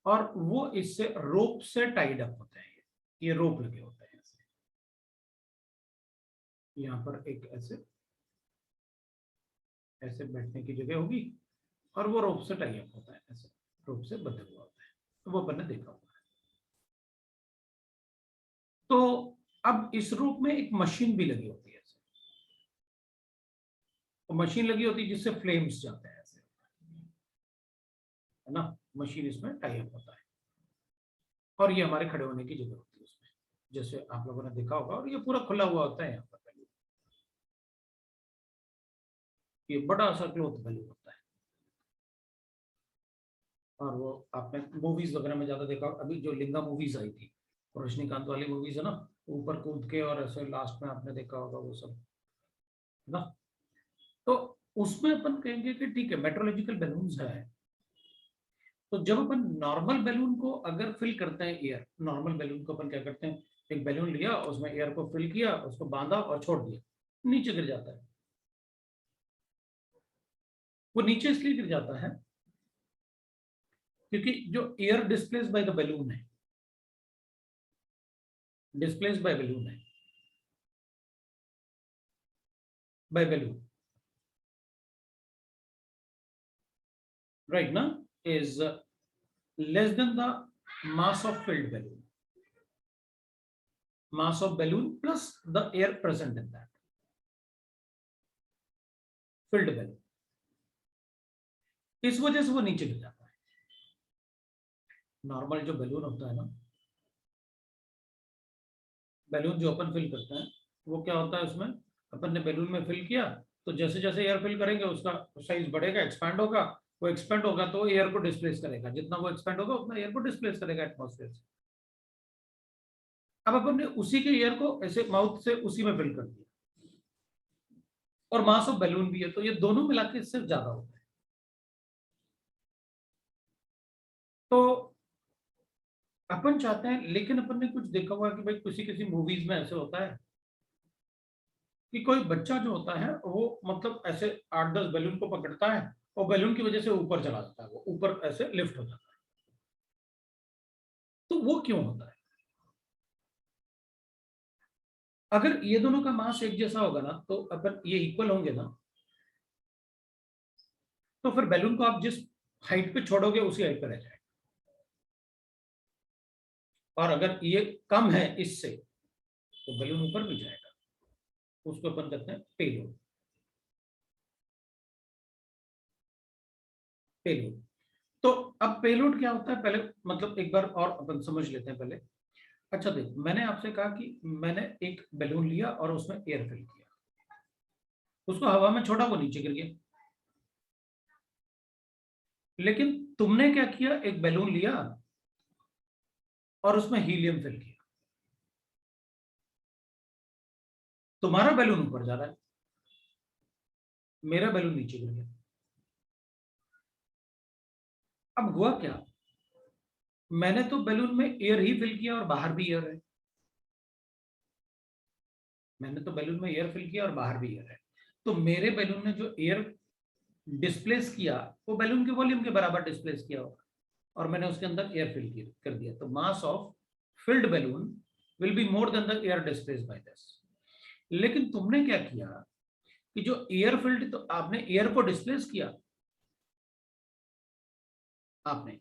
और वो इससे रोप से टाइड अप होते हैं। ये रोप लगे होते हैं ऐसे, यहाँ पर एक ऐसे ऐसे बैठने की जगह होगी, और वो रोप से टाई अप होता है, ऐसे रोप से बंधा हुआ होता है। तो वो अपन ने देखा हुआ है। तो अब इस रूप में एक मशीन भी लगी होती है ऐसे, तो मशीन लगी होती है जिससे फ्लेम्स जाते हैं ऐसे, है ना, मशीन इसमें टाई अप होता है, और ये हमारे खड़े होने की जगह होती है उसमें, जैसे आप लोगों ने देखा होगा, और ये पूरा खुला हुआ होता है यहाँ पर। ये बड़ा सा क्लॉथ बैलून होता है, और वो आपने मूवीज वगैरह में ज्यादा देखा, अभी जो लिंगा मूवीज आई थी, रजनीकांत वाली मूवीज है ना, ऊपर कूद के और ऐसे लास्ट में आपने देखा होगा वो सब, है ना। तो उसमें अपन कहेंगे कि ठीक है मेट्रोलॉजिकल बैलून्स है। तो जब अपन नॉर्मल बैलून को अगर फिल करते हैं एयर, नॉर्मल बैलून को अपन क्या करते हैं, एक बैलून लिया, उसमें एयर को फिल किया, उसको बांधा और छोड़ दिया, नीचे गिर जाता है। वो नीचे इसलिए गिर जाता है क्योंकि जो air displace by the balloon है, डिस्प्लेस बाय बैलून है, by balloon, right now is less than the mass of filled balloon, mass of balloon plus the air present in that filled balloon, इस वजह से वो नीचे गिर जाता है। नॉर्मल जो बैलून होता है ना, बैलून जो अपन फिल करते हैं, वो क्या होता है, उसमें अपन ने बैलून में फिल किया, तो जैसे जैसे एयर फिल करेंगे उसका साइज बढ़ेगा, एक्सपैंड होगा, वो एक्सपेंड होगा तो एयर को डिस्प्लेस करेगा, जितना वो एक्सपेंड होगा उतना एयर को डिस्प्लेस करेगा एटमॉस्फेयर से। अब अपन ने उसी के एयर को ऐसे माउथ से उसी में फिल कर दिया, और मास ऑफ बैलून भी है, तो ये दोनों मिला के इससे ज्यादा होता है। तो अपन चाहते हैं, लेकिन अपन ने कुछ देखा हुआ कि भाई किसी किसी मूवीज में ऐसे होता है कि कोई बच्चा जो होता है वो मतलब ऐसे 8-10 बैलून को पकड़ता है, और बैलून की वजह से ऊपर चला जाता है, वो ऊपर ऐसे लिफ्ट हो जाता है। तो वो क्यों होता है? अगर ये दोनों का मास एक जैसा होगा ना, तो अपन ये इक्वल होंगे ना, तो फिर बैलून को आप जिस हाइट पे छोड़ोगे उसी हाइट पे रह जाएगा। और अगर ये कम है इससे, तो बैलून ऊपर भी जाएगा, उसको अपन कहते हैं पेलोड। पेलोड। तो अब पेलोड क्या होता है, पहले मतलब एक बार और अपन समझ लेते हैं पहले। अच्छा देख, मैंने आपसे कहा कि मैंने एक बैलून लिया और उसमें एयर फिल किया, उसको हवा में छोड़ा, वो नीचे गिर गया। लेकिन तुमने क्या किया, एक बैलून लिया और उसमें हीलियम फिल किया, तुम्हारा बैलून ऊपर जा रहा है, मेरा बैलून नीचे गिर गया। अब हुआ क्या, मैंने तो बैलून में एयर ही फिल किया और बाहर भी एयर है, मैंने तो बैलून में एयर फिल किया और बाहर भी एयर है। तो मेरे बैलून ने जो एयर डिस्प्लेस किया वो बैलून के वॉल्यूम के बराबर डिस्प्लेस किया होगा, और मैंने उसके अंदर एयर फिल कर दिया, तो mass of field balloon will be more than the air displace by this. लेकिन तुमने क्या किया कि जो एयर फिल्ड, तो आपने एयर को डिस्प्लेस किया आपने,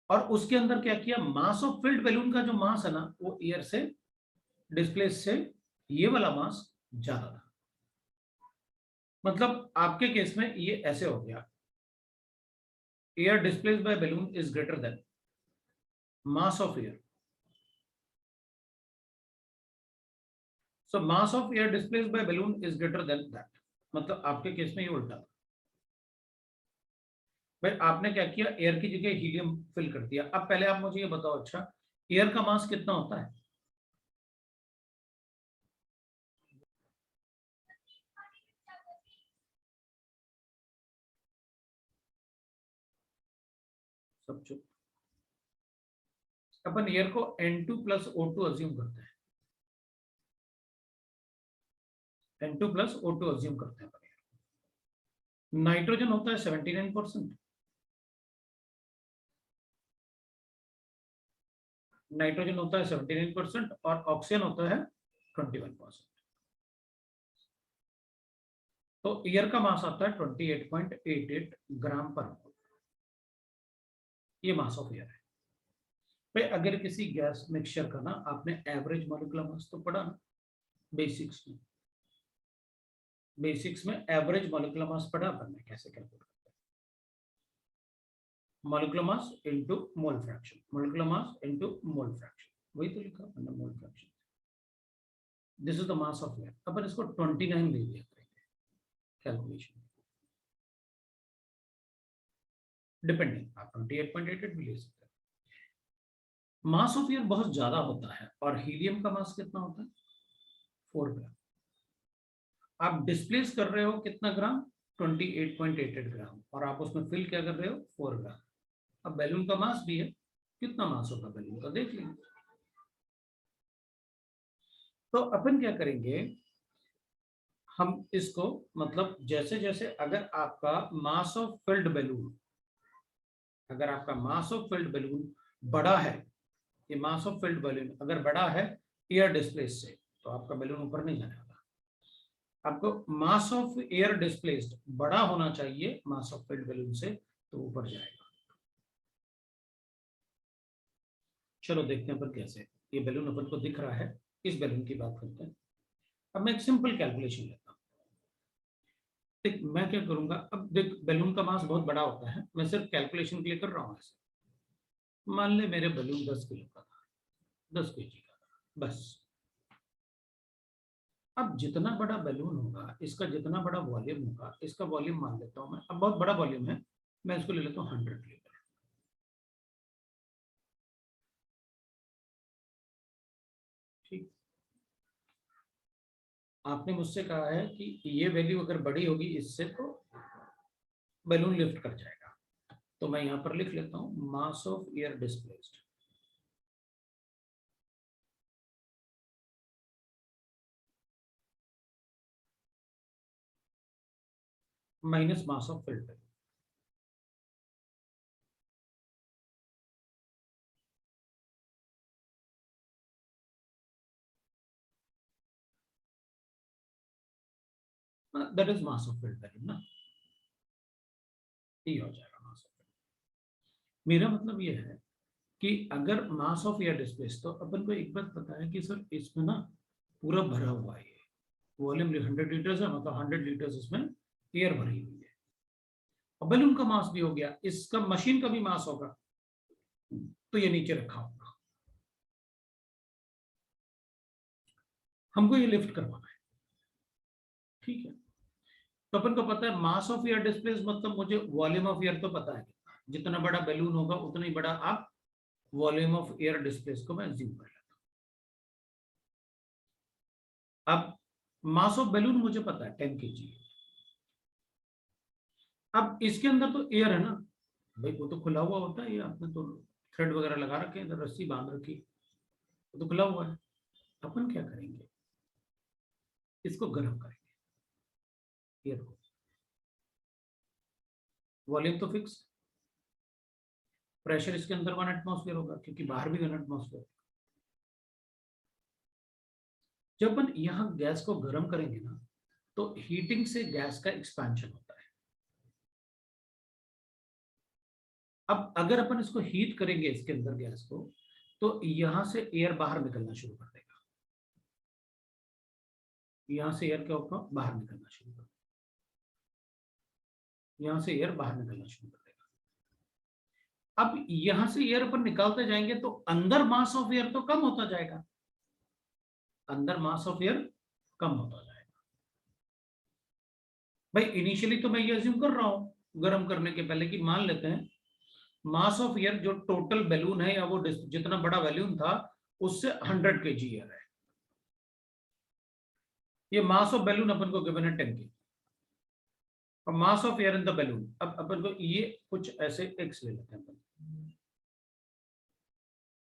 और उसके अंदर क्या किया, मास ऑफ फिल्ड बैलून का जो मास है ना, वो एयर से डिस्प्लेस से ये वाला मास ज्यादा था। मतलब आपके केस में ये ऐसे हो गया air displaced by balloon is greater than mass of air. So mass of air displaced by balloon is greater than that. मतलब आपके केस में ये उल्टा। भाई आपने क्या किया, एयर की जगह हीलियम फिल कर दिया। अब पहले आप मुझे ये बताओ, अच्छा एयर का मास कितना होता है? सब चुप। अपन एयर को N2 प्लस O2 अज्यूम करते हैं, N2 प्लस O2 अज्यूम करते हैं। नाइट्रोजन होता है 79%, नाइट्रोजन होता है 79% और ऑक्सीजन होता है 21%। तो एयर का मास आता है 28.88 ग्राम पर मोल। ये मास ऑफ एयर है। भाई अगर किसी गैस मिक्सचर का ना आपने एवरेज मॉलिक्यूलर मास तो पढ़ा ना बेसिक्स में, बेसिक्स में एवरेज मॉलिक्यूलर मास पढ़ा अपन ने, कैसे कैलकुलेट करते हैं? Molecular mass into mole fraction, molecular mass into mole fraction, वही तो लिखा अपन ने, mole fraction. This is the mass of air. अपन इसको 29 ले लिया करेंगे कैलकुलेशन, डिपेंडिंग आप 28.88 भी ले सकते हैं। मास ऑफ एयर बहुत ज्यादा होता है और हीलियम का मास कितना होता है? 4 ग्राम। आप डिस्प्लेस कर रहे हो कितना ग्राम? 28.88 ग्राम, और आप उसमें फिल क्या कर रहे हो? 4 ग्राम। अब बैलून का मास भी है, कितना मास होगा बैलून का देख लेंगे। तो अपन क्या करेंगे, हम इसको मतलब जैसे जैसे अगर आपका मास ऑफ फिल्ड बैलून, अगर आपका मास ऑफ फिल्ड बैलून बड़ा है, ये मास ऑफ फिल्ड बैलून अगर बड़ा है एयर डिस्प्लेस से, तो आपका बैलून ऊपर नहीं जाने वाला। आपको मास ऑफ एयर डिस्प्लेस्ड बड़ा होना चाहिए मास ऑफ फिल्ड बैलून से, तो ऊपर जाएगा। चलो देखते हैं पर कैसे। ये बैलून अपन को दिख रहा है, इस बैलून की बात करते हैं। अब मैं एक सिंपल कैलकुलेशन लेता हूं। देख मैं क्या करूंगा, अब देख बैलून का मास बहुत बड़ा होता है, मैं सिर्फ कैलकुलेशन के लिए कर रहा हूं ऐसे। मान ले मेरे बैलून 10 किलो का था, 10 केजी का था, बस। अब जितना बड़ा बैलून होगा, इसका जितना बड़ा वॉल्यूम होगा, इसका वॉल्यूम मान लेता हूं मैं, अब बहुत बड़ा वॉल्यूम है, मैं इसको ले लेता हूं 100 लीटर। ठीक, आपने मुझसे कहा है कि ये वैल्यू अगर बड़ी होगी इससे तो बैलून लिफ्ट कर जाएगा, तो मैं यहां पर लिख लेता हूं मास of air displaced minus mass of field balloon. That is mass of field balloon ना, ये हो जाएगा मास ऑफ फिल्ड। मेरा मतलब ये है कि अगर मास ऑफ एयर डिस्प्लेस, तो अपन को एक बात पता है कि सर इसमें ना पूरा भरा हुआ है, वॉल्यूम 100 लीटर्स है, मतलब 100 लीटर्स इसमें एयर भरी हुई है, और बैलून का मास भी हो गया, इसका मशीन का भी मास होगा, तो ये नीचे रखा होगा। हमको ये लिफ्ट करवाना है, ठीक है। तो अपन को पता है मास ऑफ एयर डिस्प्लेस मतलब मुझे वॉल्यूम ऑफ एयर तो पता है, जितना बड़ा बैलून होगा उतना ही बड़ा आप वॉल्यूम ऑफ एयर डिस्प्लेस को मैं अज्यूम कर लेता हूं। अब मास ऑफ बैलून मुझे पता है 10 kg। अब इसके अंदर तो एयर है ना भाई, वो तो खुला हुआ होता है, ये आपने तो थ्रेड वगैरह लगा रखे हैं, रस्सी बांध रखी, वो तो खुला हुआ है। अपन क्या करेंगे, इसको गर्म करेंगे एयर को। वॉल्यूम तो फिक्स, प्रेशर इसके अंदर 1 एटमॉस्फेयर होगा क्योंकि बाहर भी 1 एटमॉस्फेयर। जब अपन यहां गैस को गर्म करेंगे ना, तो हीटिंग से गैस का एक्सपेंशन होता है। अब अगर अपन इसको हीट करेंगे इसके अंदर गैस को, तो यहां से एयर बाहर निकलना शुरू कर देगा, यहां से एयर क्या होगा, बाहर निकलना शुरू कर देगा, यहां से एयर बाहर निकलना शुरू कर देगा। अब यहां से एयर अपन निकालते जाएंगे तो अंदर मास ऑफ एयर तो कम होता जाएगा, अंदर मास ऑफ एयर कम होता जाएगा। भाई इनिशियली तो मैं ये अज्यूम कर रहा हूं गर्म करने के पहले कि मान लेते हैं मास ऑफ एयर जो टोटल बैलून है या वो जितना बड़ा बैलून था उससे 100 kg एयर है। ये मास ऑफ बैलून अपन को गिवन है 10 kg और मास of air in the balloon. अब अपन को ये कुछ ऐसे एक्स ले लेते हैं अपन,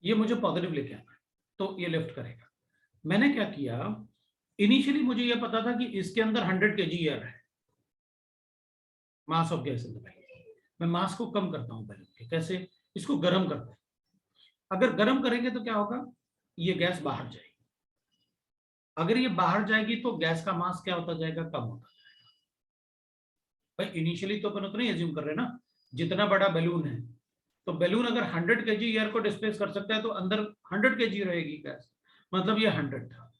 ये मुझे पॉजिटिव लेके आना है तो ये लिफ्ट करेगा। मैंने क्या किया, इनिशियली मुझे ये पता था कि इसके अंदर 100 kg एयर है, mass of gas in the balloon. मैं मास को कम करता हूं बैलून के, कैसे, इसको गर्म करते हैं। अगर गर्म करेंगे तो क्या होगा, ये गैस बाहर जाएगी। अगर ये बाहर जाएगी तो गैस का मास क्या होता जाएगा, कम होता जाएगा। भाई इनिशियली तो अपन उतना ही अज्यूम कर रहे हैं ना, जितना बड़ा बैलून है तो बैलून अगर 100 kg एयर को डिस्प्लेस कर सकता है तो अंदर 100 kg रहेगी गैस, मतलब ये 100 था।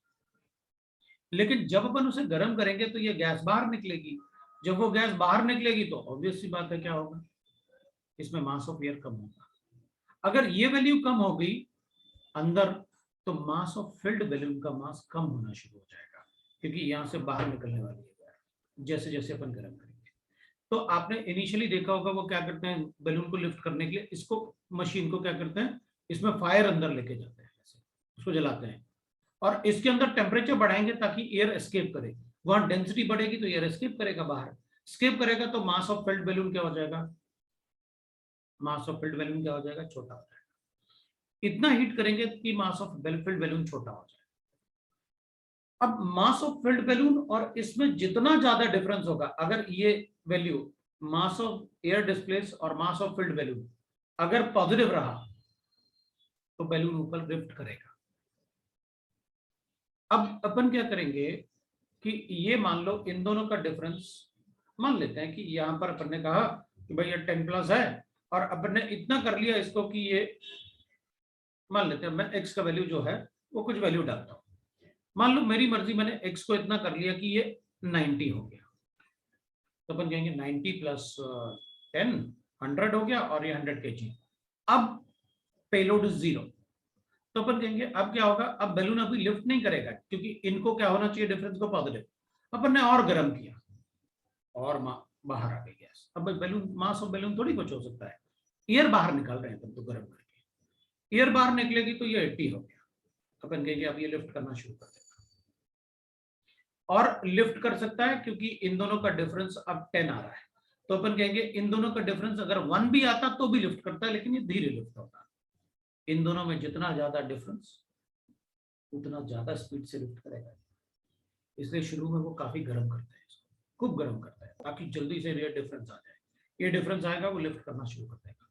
लेकिन जब अपन उसे गर्म करेंगे तो ये गैस बाहर निकलेगी। जब वो गैस बाहर निकलेगी तो ऑब्वियस सी बात है क्या होगा, इसमें मास ऑफ एयर कम होगा। अगर ये वैल्यू कम हो गई अंदर तो मास ऑफ फिल्ड बैलून का मास कम होना शुरू हो जाएगा, क्योंकि यहां से बाहर निकलने वाली है जैसे जैसे अपन गर्म करेंगे। तो आपने इनिशियली देखा होगा वो क्या करते हैं, बैलून को लिफ्ट करने के लिए इसको, मशीन को क्या करते हैं, इसमें फायर अंदर लेके जाते हैं, उसको जलाते हैं और इसके अंदर टेम्परेचर बढ़ाएंगे ताकि एयर एस्केप करे। वहां डेंसिटी बढ़ेगी तो एयर एस्केप करेगा, बाहर एस्केप करेगा तो मास ऑफ फिल्ड बैलून क्या हो जाएगा, मास ऑफ फिल्ड बैलून क्या हो जाएगा, छोटा हो जाएगा। इतना हीट करेंगे कि मास ऑफ फिल्ड बैलून छोटा हो जाए। अब मास ऑफ फिल्ड बैलून और इसमें जितना ज्यादा डिफरेंस होगा, अगर ये value mass of air displace और मास ऑफ फिल्ड बैलून अगर पॉजिटिव रहा तो बैलून ऊपर लिफ्ट करेगा। अब अपन क्या करेंगे कि ये मान लो इन दोनों का डिफरेंस मान लेते हैं कि यहां पर अपन ने कहा कि भाई ये 10+ है और अपन ने इतना कर लिया इसको कि ये मान लेते हैं मैं x का वैल्यू जो है वो कुछ वैल्यू डालता हूं। मान लो मेरी मर्जी, मैंने x को इतना कर लिया कि ये 90 हो गया, तो अपन कहेंगे 90 + 10 100 हो गया और ये 100 kg। अब पेलोड इज 0, तो अपन कहेंगे अब क्या होगा, अब बैलून अभी लिफ्ट नहीं करेगा क्योंकि इनको क्या होना चाहिए, डिफरेंस को पॉजिटिव। अपन ने और गर्म किया और बाहर आ गई गैस। अब बैलून, मास ऑफ बैलून थोड़ी कुछ हो सकता है, एयर बाहर निकाल रहे हैं अपन तो गर्म करके, एयर बाहर निकलेगी तो ये 80 हो गया। अपन कहेंगे अब ये लिफ्ट करना शुरू कर देगा और लिफ्ट कर सकता है क्योंकि इन दोनों का डिफरेंस अब 10 आ रहा है। तो अपन कहेंगे इन दोनों का डिफरेंस अगर 1 भी आता तो भी लिफ्ट करता है, लेकिन ये धीरे लिफ्ट होता है। इन दोनों में जितना ज्यादा डिफरेंस उतना ज्यादा स्पीड से लिफ्ट करेगा, इसलिए शुरू में वो काफी गर्म करता है, इसको खूब गर्म करता है ताकि जल्दी से ये डिफरेंस आ जाए। ये डिफरेंस आएगा वो लिफ्ट करना शुरू कर देगा।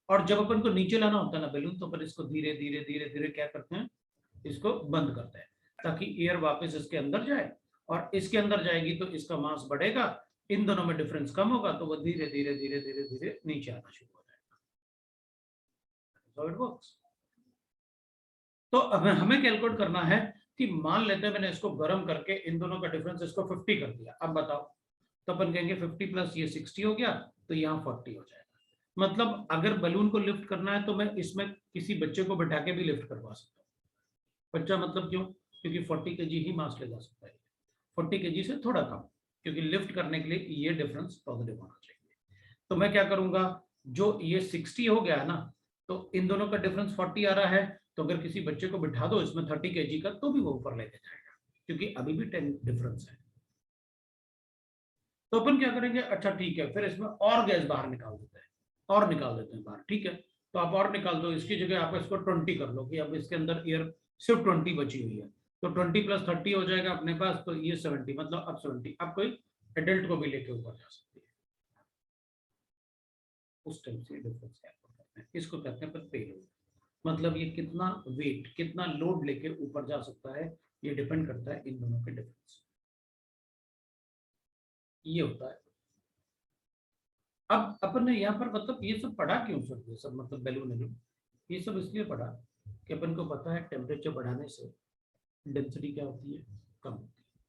और जब अपन को नीचे लाना होता है ना बैलून, तो अपन इसको धीरे धीरे धीरे धीरे क्या करते हैं, इसको बंद करते हैं ताकि एयर वापस इसके अंदर जाए, और इसके अंदर जाएगी तो इसका मास बढ़ेगा, इन दोनों में डिफरेंस कम होगा तो वो धीरे धीरे धीरे धीरे धीरे नीचे आना शुरू हो जाएगा। So it works. तो अब हमें कैलकुलेट करना है कि मान लेते हैं मैंने इसको गर्म करके इन दोनों का डिफरेंस इसको 50 कर दिया। अब बताओ, तो अपन कहेंगे 50 + ये 60 हो गया तो यहाँ 40 हो जाएगा। मतलब अगर बलून को लिफ्ट करना है तो मैं इसमें किसी बच्चे को बैठा के भी लिफ्ट करवा सकता हूँ। बच्चा मतलब क्यों, क्योंकि 40 kg ही मास ले जा सकता है, 40 kg से थोड़ा कम, क्योंकि लिफ्ट करने के लिए ये डिफरेंस पॉजिटिव होना चाहिए। तो मैं क्या करूंगा, जो ये 60 हो गया ना, तो इन दोनों का डिफरेंस 40 आ रहा है, तो अगर किसी बच्चे को बिठा दो इसमें 30 kg का तो भी वो ऊपर लेके जाएगा, क्योंकि अभी भी 10 डिफरेंस है। तो अपन क्या करेंगे, अच्छा ठीक है, फिर इसमें और गैस बाहर निकाल देते हैं, और निकाल देते हैं बाहर, ठीक है। तो आप और निकाल दो, इसकी जगह आप इसको 20 कर लो कि अब इसके अंदर एयर सिर्फ 20 बची हुई है, तो 20 + 30 हो जाएगा अपने पास, तो ये 70, मतलब अब 70 अब कोई एडल्ट को भी लेके ऊपर जा सकती है। उस टाइम से डिफरेंस कैलकुलेट करते हैं, इसको कहते हैं पेलोड। मतलब ये कितना वेट, कितना लोड लेके ऊपर जा सकता है, ये डिपेंड करता है इन दोनों के डिफरेंस। ये होता है। अब अपन ने यहाँ पर मतलब ये सब पढ़ा क्यों सर, ये सब मतलब बैलून, ये सब इसलिए पढ़ा कि अपन को पता है टेम्परेचर बढ़ाने से डेंसिटी क्या होती है, कम होती है।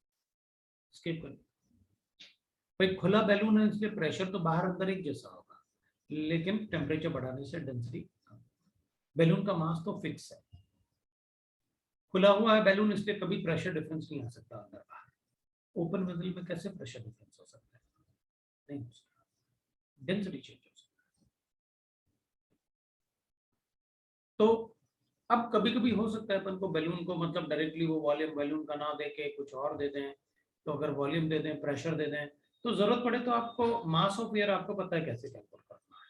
स्किप कर। भाई खुला बैलून है इसलिए प्रेशर तो बाहर अंदर एक जैसा होगा, लेकिन टेम्परेचर बढ़ाने से डेंसिटी, बैलून का मास तो फिक्स है। खुला हुआ है बैलून इसलिए कभी प्रेशर डिफरेंस नहीं आ सकता अंदर बाहर। ओपन वेसल में कैसे प्रेशर डिफरेंस हो सकता है? नहीं हो सकता, डेंसिटी चेंज हो सकता है। तो अब कभी कभी हो सकता है अपन को बैलून को मतलब डायरेक्टली वो वॉल्यूम बैलून का ना दे के कुछ और दे दें, तो अगर वॉल्यूम दे दें, प्रेशर दे दें, तो जरूरत पड़े तो आपको मास ऑफ एयर आपको पता है कैसे कैलकुलेट करना है।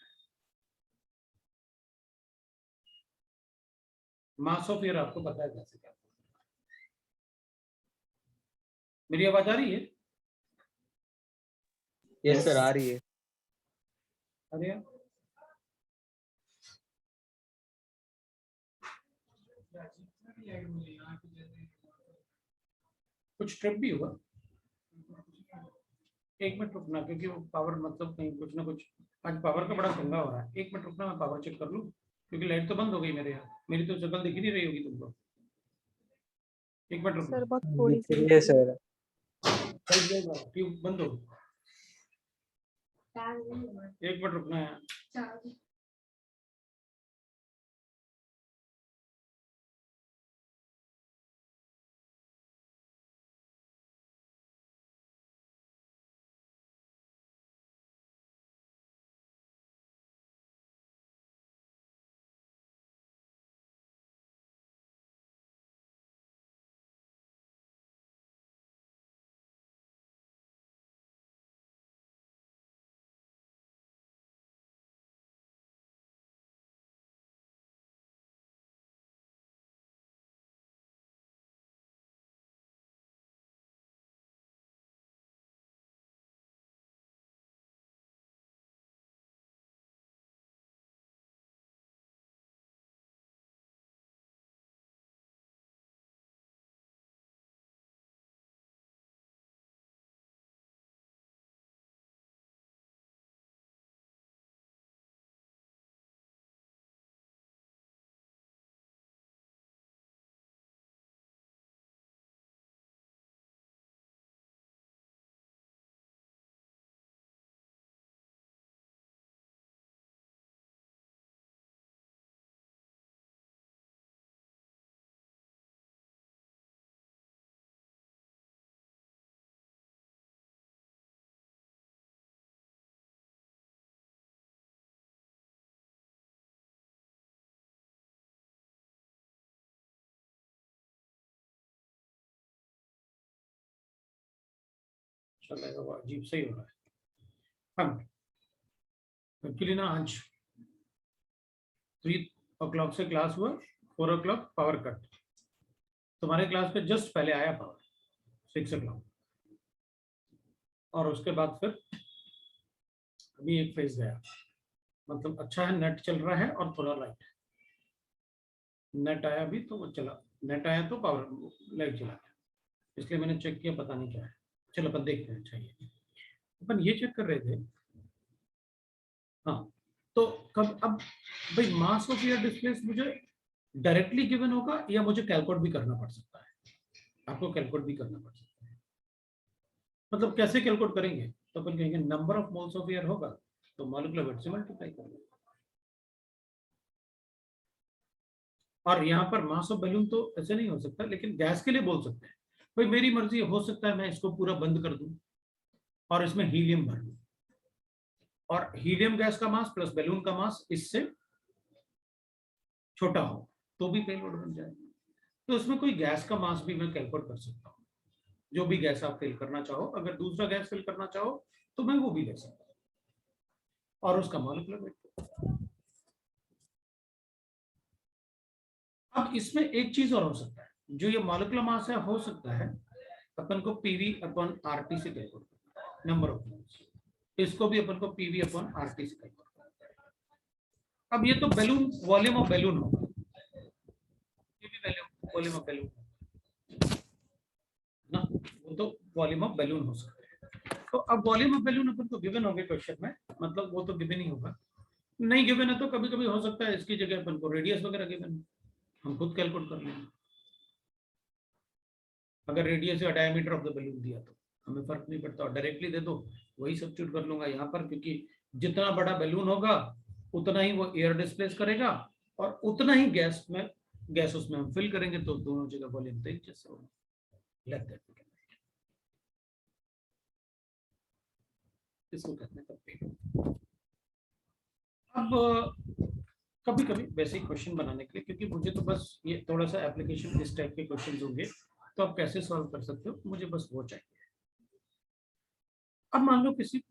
मास ऑफ एयर आपको पता है कैसे कैलकुलेट करना है। मेरी आवाज आ रही है? यस सर, आ रही है। अरे यार, कुछ ट्रिप भी हुआ। एक मिनट रुकना, क्योंकि वो पावर मतलब कहीं कुछ ना कुछ आज पावर का बड़ा पंगा हो रहा है। एक मिनट रुकना, मैं पावर चेक कर लूं, क्योंकि लाइट तो बंद हो गई मेरे यहाँ। मेरी तो शक्ल दिख ही नहीं रही होगी तुमको। एक मिनट रुकना। सर बहुत थोड़ी सी दिख रही है सर। ट्यूब बंद हो, एक मिनट रुकना है। चलेगा, वो अजीब सही हो रहा है। अब एक्चुअली ना आज 3 o'clock से क्लास हुआ, 4 o'clock पावर कट। तुम्हारे क्लास पे जस्ट पहले आया पावर 6 o'clock, और उसके बाद फिर अभी एक फेज गया। मतलब अच्छा है, नेट चल रहा है और थोड़ा लाइट है। नेट आया अभी तो वो चला, नेट आया तो पावर लाइट चला गया, इसलिए मैंने चेक किया, पता नहीं क्या है। चलो अपन देखते हैं। चाहिए अपन ये चेक कर रहे थे। हाँ, तो कब अब भाई मास ऑफ एयर डिस्प्लेस मुझे डायरेक्टली गिवन होगा या मुझे कैलकुलेट भी करना पड़ सकता है? आपको कैलकुलेट भी करना पड़ सकता है। मतलब कैसे कैलकुलेट करेंगे? तो अपन कहेंगे number of moles of air होगा तो मॉलिक्यूलर वेट से मल्टीप्लाई करेंगे। और यहाँ पर मास ऑफ बैलून तो ऐसे नहीं हो सकता, लेकिन गैस के लिए बोल सकते हैं। भाई मेरी मर्जी, हो सकता है मैं इसको पूरा बंद कर दूं और इसमें हीलियम भर दूं, और हीलियम गैस का मास प्लस बैलून का मास इससे छोटा हो तो भी पेलोड बन जाएगा। तो इसमें कोई गैस का मास भी मैं कैलकुलेट कर सकता हूँ। जो भी गैस आप फिल करना चाहो, अगर दूसरा गैस फिल करना चाहो तो मैं वो भी ले सकता हूँ, और उसका मॉलिक्यूलर वेट। अब इसमें एक चीज और हो सकता है, जो ये मॉलिक्यूलर मास है, हो सकता है अपन को पीवी अपॉन आरटी से कैलकुलेट करना है, नंबर ऑफ मोल्स। इसको भी अपन को पीवी अपॉन आरटी से कैलकुलेट करना है। अब ये तो बैलून, वॉल्यूम ऑफ बैलून होगा, ये भी वॉल्यूम ऑफ बैलून ना, वो तो वॉल्यूम ऑफ बैलून हो सकता है। तो अब वॉल्यूम ऑफ बैलून अपन को गिवन हो गए क्वेश्चन में, मतलब वो तो गिवन ही होगा। नहीं गिवन है तो कभी कभी हो सकता है इसकी जगह अपन को रेडियस वगैरह गिवन, हम खुद कैलकुलेट कर लेंगे। अगर रेडियस या डायमीटर ऑफ द बैलून दिया तो हमें फर्क नहीं पड़ता, और डायरेक्टली दे दो वही सब्स्टिट्यूट कर लूंगा यहाँ पर, क्योंकि जितना बड़ा बैलून होगा उतना ही वो एयर डिस्प्लेस करेगा और उतना ही गैस उसमें हम फिल करेंगे, तो दोनों जगह वॉल्यूम तो एक जैसे होगा। इसको कहते हैं कंपेयर। अब कभी कभी बेसिक क्वेश्चन बनाने के लिए, क्योंकि मुझे तो बस ये थोड़ा सा एप्लीकेशन इस टाइप के क्वेश्चन होंगे तो आप कैसे सॉल्व कर सकते हो, मुझे बस वो चाहिए। अब मान लो किसी,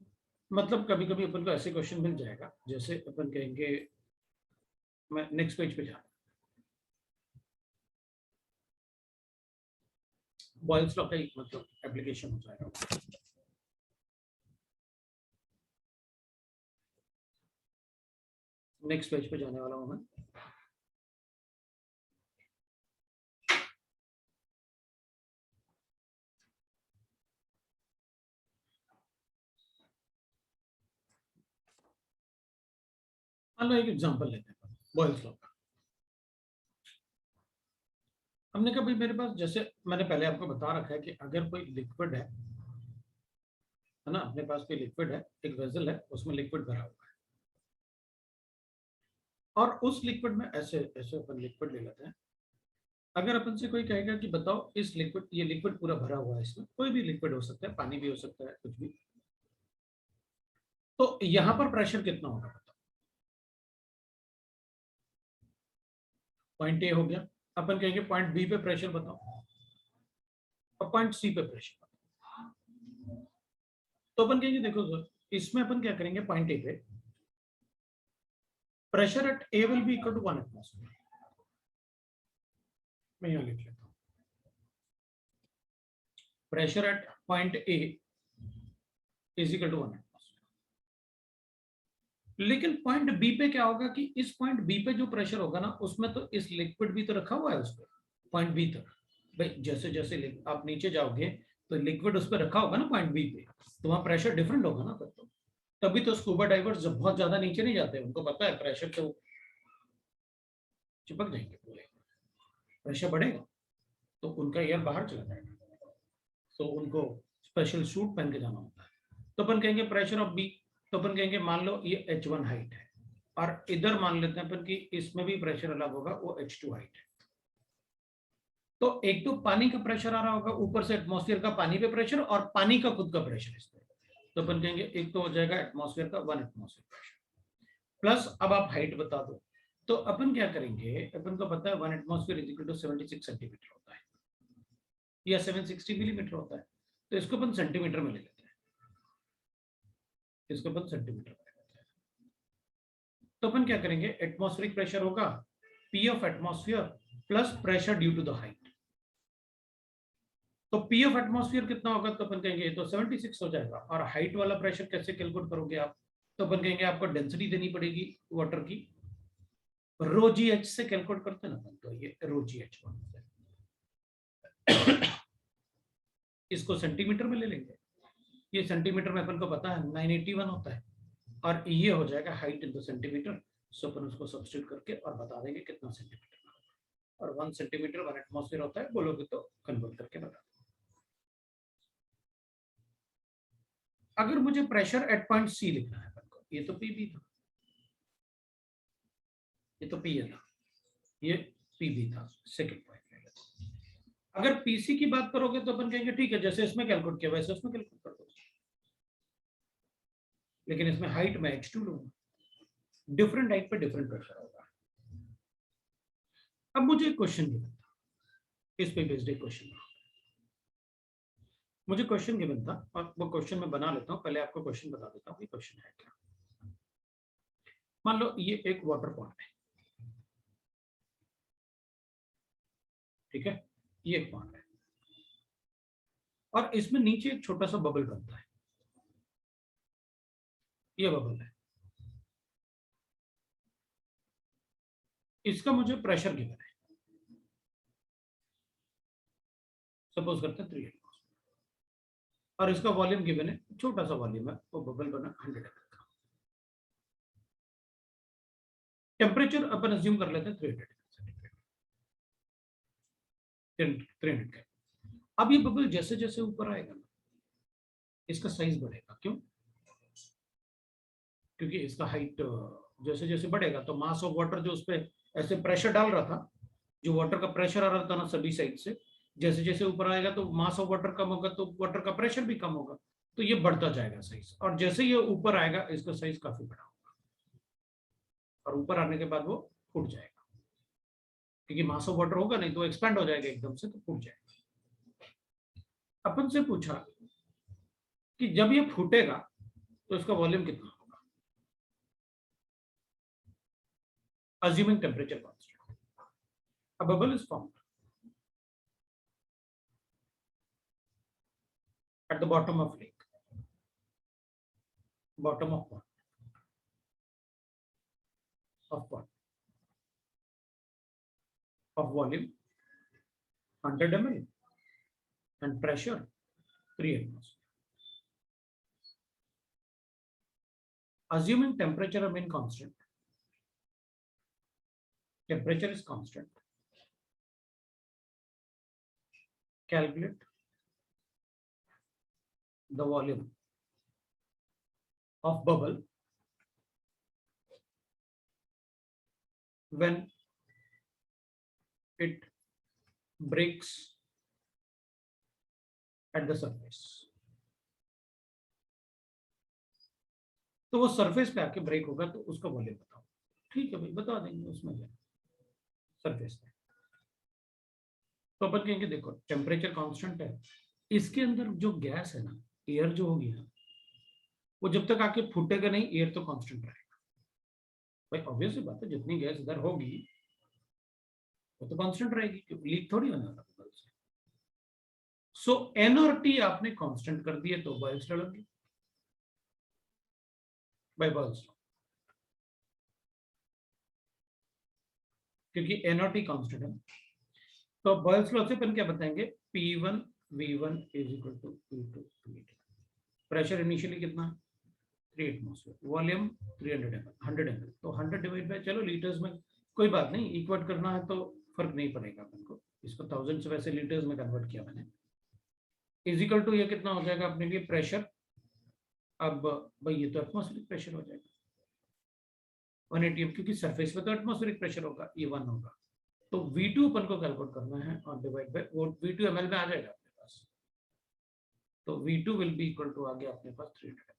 मतलब कभी कभी अपन को ऐसे क्वेश्चन मिल जाएगा, जैसे अपन कहेंगे, मैं नेक्स्ट पेज पे जा, बॉयल्स लॉ का एक मतलब एप्लीकेशन हो जाएगा। नेक्स्ट पेज पे जाने वाला हूं मैं। मान लो एक एग्जांपल लेते हैं बॉयल्स लॉ का। हमने कहा भाई मेरे पास, जैसे मैंने पहले आपको बता रखा है कि अगर कोई लिक्विड है ना, अपने पास कोई लिक्विड है, एक वेसल है, उसमें लिक्विड भरा हुआ है, और उस लिक्विड में ऐसे ऐसे अपन लिक्विड ले लेते हैं। अगर अपन से कोई कहेगा कि बताओ इस लिक्विड, ये लिक्विड पूरा भरा हुआ है, इसमें कोई भी लिक्विड हो सकता है, पानी भी हो सकता है, कुछ भी, तो यहां पर प्रेशर कितना होगा बताओ। पॉइंट ए हो गया, अपन कहेंगे पॉइंट बी पे प्रेशर बताओ, और पॉइंट सी पे प्रेशर बताओ। तो अपन कहेंगे देखो सर, इसमें अपन क्या करेंगे, पॉइंट ए पे pressure at A will be equal to 1 atmosphere. मैं यहां लिख लेता हूं, pressure at point A is equal to 1 atmosphere. लेकिन पॉइंट बी पे क्या होगा कि इस पॉइंट बी पे जो प्रेशर होगा ना, उसमें तो इस लिक्विड भी तो रखा हुआ है उस पर, पॉइंट बी तक। भाई जैसे जैसे आप नीचे जाओगे तो लिक्विड उस पर रखा होगा ना पॉइंट बी पे, तो वहां प्रेशर डिफरेंट होगा ना। तो तभी तो स्कूबा डाइवर्स जब बहुत ज्यादा नीचे नहीं जाते, उनको पता है प्रेशर से वो चिपक जाएंगे, पूरे प्रेशर बढ़ेगा तो उनका एयर बाहर चला जाएगा, तो उनको स्पेशल सूट पहन के जाना होता है। तो अपन कहेंगे प्रेशर ऑफ बी, तो अपन कहेंगे मान लो ये H1 हाइट है, और इधर मान लेते हैं अपन कि इसमें भी प्रेशर अलग होगा, वो H2 हाइट है। तो एक तो पानी का प्रेशर आ रहा होगा ऊपर से, एटमॉस्फेयर का पानी पे प्रेशर, और पानी का खुद का प्रेशर इस पे। तो अपन कहेंगे एक तो हो जाएगा एटमॉस्फेयर का 1 एटमॉस्फेयर प्रेशर, प्लस अब आप हाइट बता दो। तो अपन क्या करेंगे, अपन को पता है 1 atmosphere is equal to 76 centimetre होता है, या 760 मिलीमीटर होता है। तो इसको अपन सेंटीमीटर में ले लेते हैं, इसको अपन सेंटीमीटर में ले लेते हैं। तो अपन क्या करेंगे, एटमॉस्फेरिक प्रेशर होगा P of atmosphere plus pressure due to the height. तो P ऑफ एटमॉस्फेयर कितना होगा, तो अपन कहेंगे तो 76 हो जाएगा। और हाइट वाला प्रेशर कैसे कैलकुलेट करोगे आप, तो अपन कहेंगे आपको डेंसिटी देनी पड़ेगी वाटर की, रो जी एच से कैलकुलेट करते हैं ना अपन, तो ये रो जी एच इसको सेंटीमीटर में ले लेंगे। ये सेंटीमीटर में अपन को पता है 981 होता है, और ये हो जाएगा हाइट इन सेंटीमीटर। सो अपन उसको सब्स्टिट्यूट करके और बता देंगे कितना सेंटीमीटर, और 1 सेंटीमीटर 1 एटमॉस्फेयर होता है, बोलोगे तो कन्वर्ट करके बता। अगर मुझे प्रेशर एट पॉइंट सी लिखना है अपन को, ये तो पी बी था, ये तो पी था, ये पी बी था, सेकंड पॉइंट ले लेते। अगर पीसी की बात करोगे तो अपन कहेंगे ठीक है, जैसे इसमें कैलकुलेट किया वैसे उसमें कैलकुलेट कर दो, लेकिन इसमें हाइट में H2 लूंगा, डिफरेंट हाइट पे डिफरेंट प्रेशर होगा। अब मुझे एक क्वेश्चन गिवन था, इस पे बेस्ड एक क्वेश्चन, मुझे क्वेश्चन गिवन था, और वो क्वेश्चन मैं बना लेता हूँ, पहले आपको क्वेश्चन बता देता हूँ क्वेश्चन है क्या। मान लो ये एक वाटर पॉन्ड है, ठीक है, ये एक पॉन्ड है, और इसमें नीचे एक छोटा सा बबल बनता है, ये बबल है, इसका मुझे प्रेशर गिवन है, सपोज करते हैं 3 एटमॉस्फेयर, और इसका वॉल्यूम गिवन है, छोटा सा वॉल्यूम है, वो बबल बना 100 ml का। टेम्परेचर अपन अज्यूम कर लेते हैं 300 का। अब ये बबल जैसे जैसे ऊपर आएगा ना, इसका साइज बढ़ेगा। क्यों? क्योंकि इसका हाइट जैसे जैसे बढ़ेगा तो मास ऑफ वाटर जो उस पर ऐसे प्रेशर डाल रहा था, जो वाटर का प्रेशर आ रहा था ना सभी साइड से, जैसे जैसे ऊपर आएगा तो मास ऑफ वाटर कम होगा तो वाटर का प्रेशर भी कम होगा, तो ये बढ़ता जाएगा साइज, और जैसे ये ऊपर आएगा इसका साइज काफी बड़ा होगा, और ऊपर आने के बाद वो फूट जाएगा, क्योंकि मास ऑफ वाटर होगा नहीं तो एक्सपैंड हो जाएगा एकदम से, तो फूट जाएगा। अपन से पूछा कि जब ये फूटेगा तो इसका वॉल्यूम कितना होगा, assuming temperature constant. A bubble is formed at the bottom of lake. Bottom of what? Of what? Of volume 100 ml and pressure 3 atmosphere. Assuming temperature remain constant, temperature is constant. Calculate the volume of bubble when it breaks at the surface. तो वो surface पे आके break होगा तो उसका volume बताओ। ठीक है भाई, बता देंगे, उसमें क्या, सरफेस पे। तो अपन कहेंगे देखो टेम्परेचर कांस्टेंट है, इसके अंदर जो गैस है ना, एयर जो होगी ना, वो जब तक आके फूटेगा नहीं, एयर तो कांस्टेंट रहेगा। भाई ऑब्वियस सी बात है, जितनी गैस इधर होगी वो तो कांस्टेंट रहेगी, क्योंकि लीक थोड़ी होने वाला बबल से। सो एन और टी आपने कांस्टेंट कर दिए तो बॉयल्स लॉ लगे, बाय बॉयल्स लॉ, क्योंकि एन और टी कांस्टेंट है। तो बॉयल्स लॉ से अपन क्या बताएंगे, P1 V1 is equal to P2 V2। Pressure initially कितना, 3 एटमॉस्फेयर, वॉल्यूम 300 ml, 100 ml, तो 100 डिवाइड बाय, चलो लीटर्स में कोई बात नहीं, इक्वेट करना है तो फर्क नहीं पड़ेगा अपन को, इसको 1000 से वैसे लीटर्स में कन्वर्ट किया मैंने, इज इक्वल टू ये कितना हो जाएगा अपने लिए प्रेशर, अब भाई ये तो एटमॉस्फेरिक प्रेशर हो जाएगा 180, क्योंकि सरफेस पे तो एटमॉस्फेरिक प्रेशर होगा, ये 1 होगा। तो V2 अपन को कैलकुलेट करना है और डिवाइड बाय, वो V2 ml में आ जाएगा अपने पास, तो V2 will be equal to आ गया अपने पास 300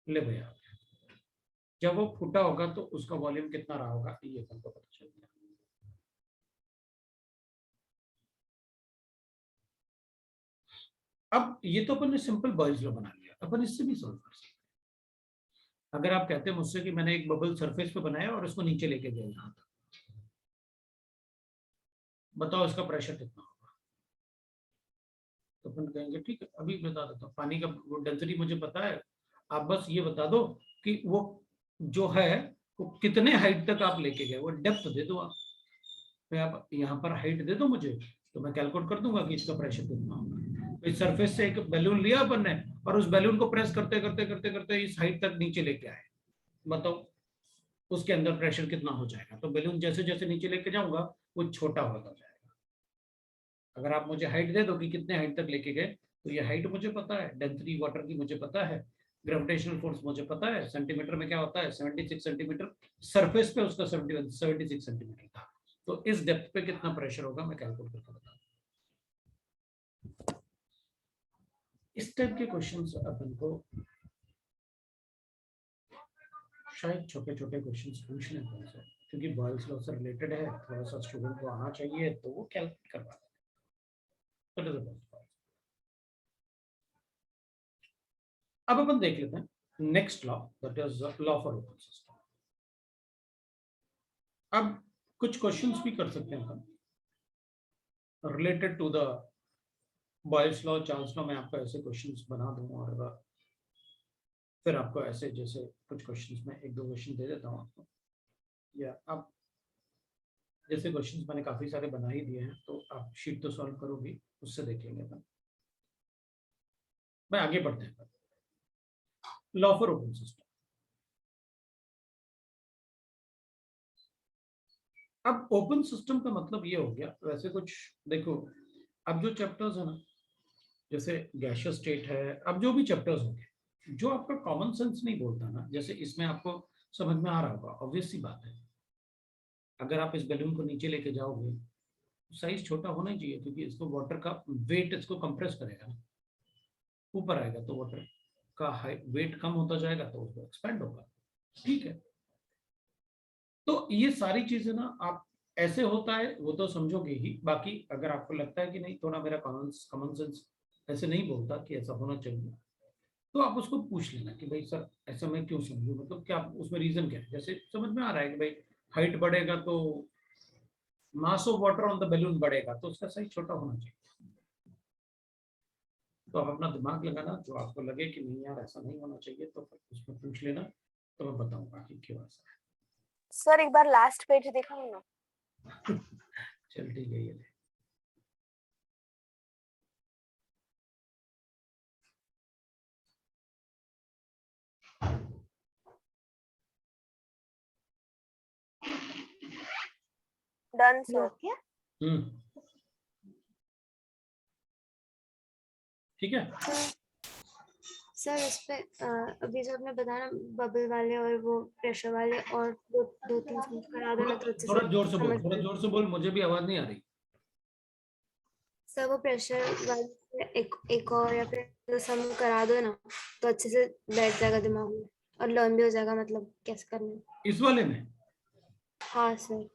ले भैया। जब वो फूटा होगा तो उसका वॉल्यूम कितना रहा होगा, ये अपन को पता चल गया। अब ये तो अपन ने सिंपल बॉयल्स लॉ बना लिया, अपन इससे भी सॉल्व कर सकते हैं। अगर आप कहते हैं मुझसे कि मैंने एक बबल सरफेस पे बनाया और उसको नीचे लेके गया यहां तक, बताओ इसका प्रेशर कितना होगा, तो अपन कहेंगे ठीक है, अभी बता देता हूँ, पानी का डेंसिटी मुझे पता है, आप बस ये बता दो कि वो जो है वो कितने हाइट तक आप लेके गए, वो डेप्थ दे दो आप, तो आप यहाँ पर हाइट दे दो मुझे, तो मैं कैलकुलेट कर दूंगा कि इसका प्रेशर कितना होगा। तो इस सरफेस से एक बैलून लिया अपन ने और उस बैलून को प्रेस करते करते करते करते इस हाइट तक नीचे लेके आए, बताओ उसके अंदर प्रेशर कितना हो जाएगा। तो बैलून जैसे जैसे नीचे लेके जाऊंगा वो छोटा होता जाएगा। अगर आप मुझे हाइट दे दो कि कितने हाइट तक लेके गए, तो ये हाइट मुझे पता है, डेंसिटी वाटर की मुझे पता है, ग्रेविटेशनल फोर्स मुझे पता है, सेंटीमीटर में क्या होता है 76 सेंटीमीटर, सरफेस पे उसका 76 सेंटीमीटर था, तो इस डेप्थ पे कितना प्रेशर होगा मैं कैलकुलेट करके बता। इस टाइप के क्वेश्चंस अपन को शायद छोटे छोटे क्वेश्चंस पूछने पड़े, क्योंकि बॉयल्स लॉ से रिलेटेड है, थोड़ा सा स्टूडेंट को आना चाहिए तो वो कैलकुलेट करवा दें। अब अपन देख लेते हैं next law, that is law for open system. अब कुछ क्वेश्चंस भी कर सकते हैं अपन related to the Boyle's law, Charles law, मैं आपको ऐसे क्वेश्चंस बना दूं और फिर आपको ऐसे जैसे कुछ क्वेश्चंस में एक दो क्वेश्चन दे देता हूं आपको, या आप जैसे क्वेश्चंस मैंने काफी सारे बना ही दिए हैं तो आप शीट तो सॉल्व करोगे, उससे देख लेंगे अपन। मैं आगे बढ़ते हैं लॉ फॉर ओपन सिस्टम। अब ओपन सिस्टम का मतलब ये हो गया, वैसे कुछ देखो अब जो चैप्टर्स है ना, जैसे गैसियस स्टेट है, अब जो भी चैप्टर्स होंगे, जो आपका कॉमन सेंस नहीं बोलता ना, जैसे इसमें आपको समझ में आ रहा होगा, ऑब्वियस सी बात है, अगर आप इस बैलून को नीचे लेके जाओगे, साइज छोटा होना ही चाहिए, क्योंकि इसको वाटर का वेट इसको कंप्रेस करेगा ना, ऊपर आएगा तो वाटर का वेट कम होता जाएगा तो उसको एक्सपेंड होगा, ठीक है। तो ये सारी चीजें ना आप ऐसे होता है वो तो समझोगे ही, बाकी अगर आपको लगता है कि नहीं थोड़ा मेरा कॉमन सेंस ऐसे नहीं बोलता कि ऐसा होना चाहिए, तो आप उसको पूछ लेना कि भाई सर ऐसा मैं क्यों समझूं, मतलब क्या उसमें रीजन क्या है, जैसे समझ में आ रहा है कि भाई हाइट बढ़ेगा तो mass of water on the balloon बढ़ेगा, तो उसका साइज छोटा होना चाहिए। तो आप अपना दिमाग लगाना, जो आपको लगे कि नहीं यार ऐसा नहीं होना चाहिए, तो उसमें पूछ लेना, तो मैं बताऊंगा कि क्यों ऐसा है। सर एक बार लास्ट पेज दिखाओ ना। चल ठीक है, ये ले। Done sir. ठीक है सर इस पे अभी जो आपने बताया ना बबल वाले और वो प्रेशर वाले, और दो दो तीन समझ करा दो ना तो अच्छे थोड़ा से जोर से बोल, समझ थोड़ा जोर से बोल, मुझे भी आवाज नहीं आ रही। सर वो प्रेशर वाले एक और या फिर सम करा दो ना तो अच्छे से बैठ जाएगा दिमाग में और लर्न भी हो जाएगा, मतलब कैसे करना है। इस वाले में हाँ सर,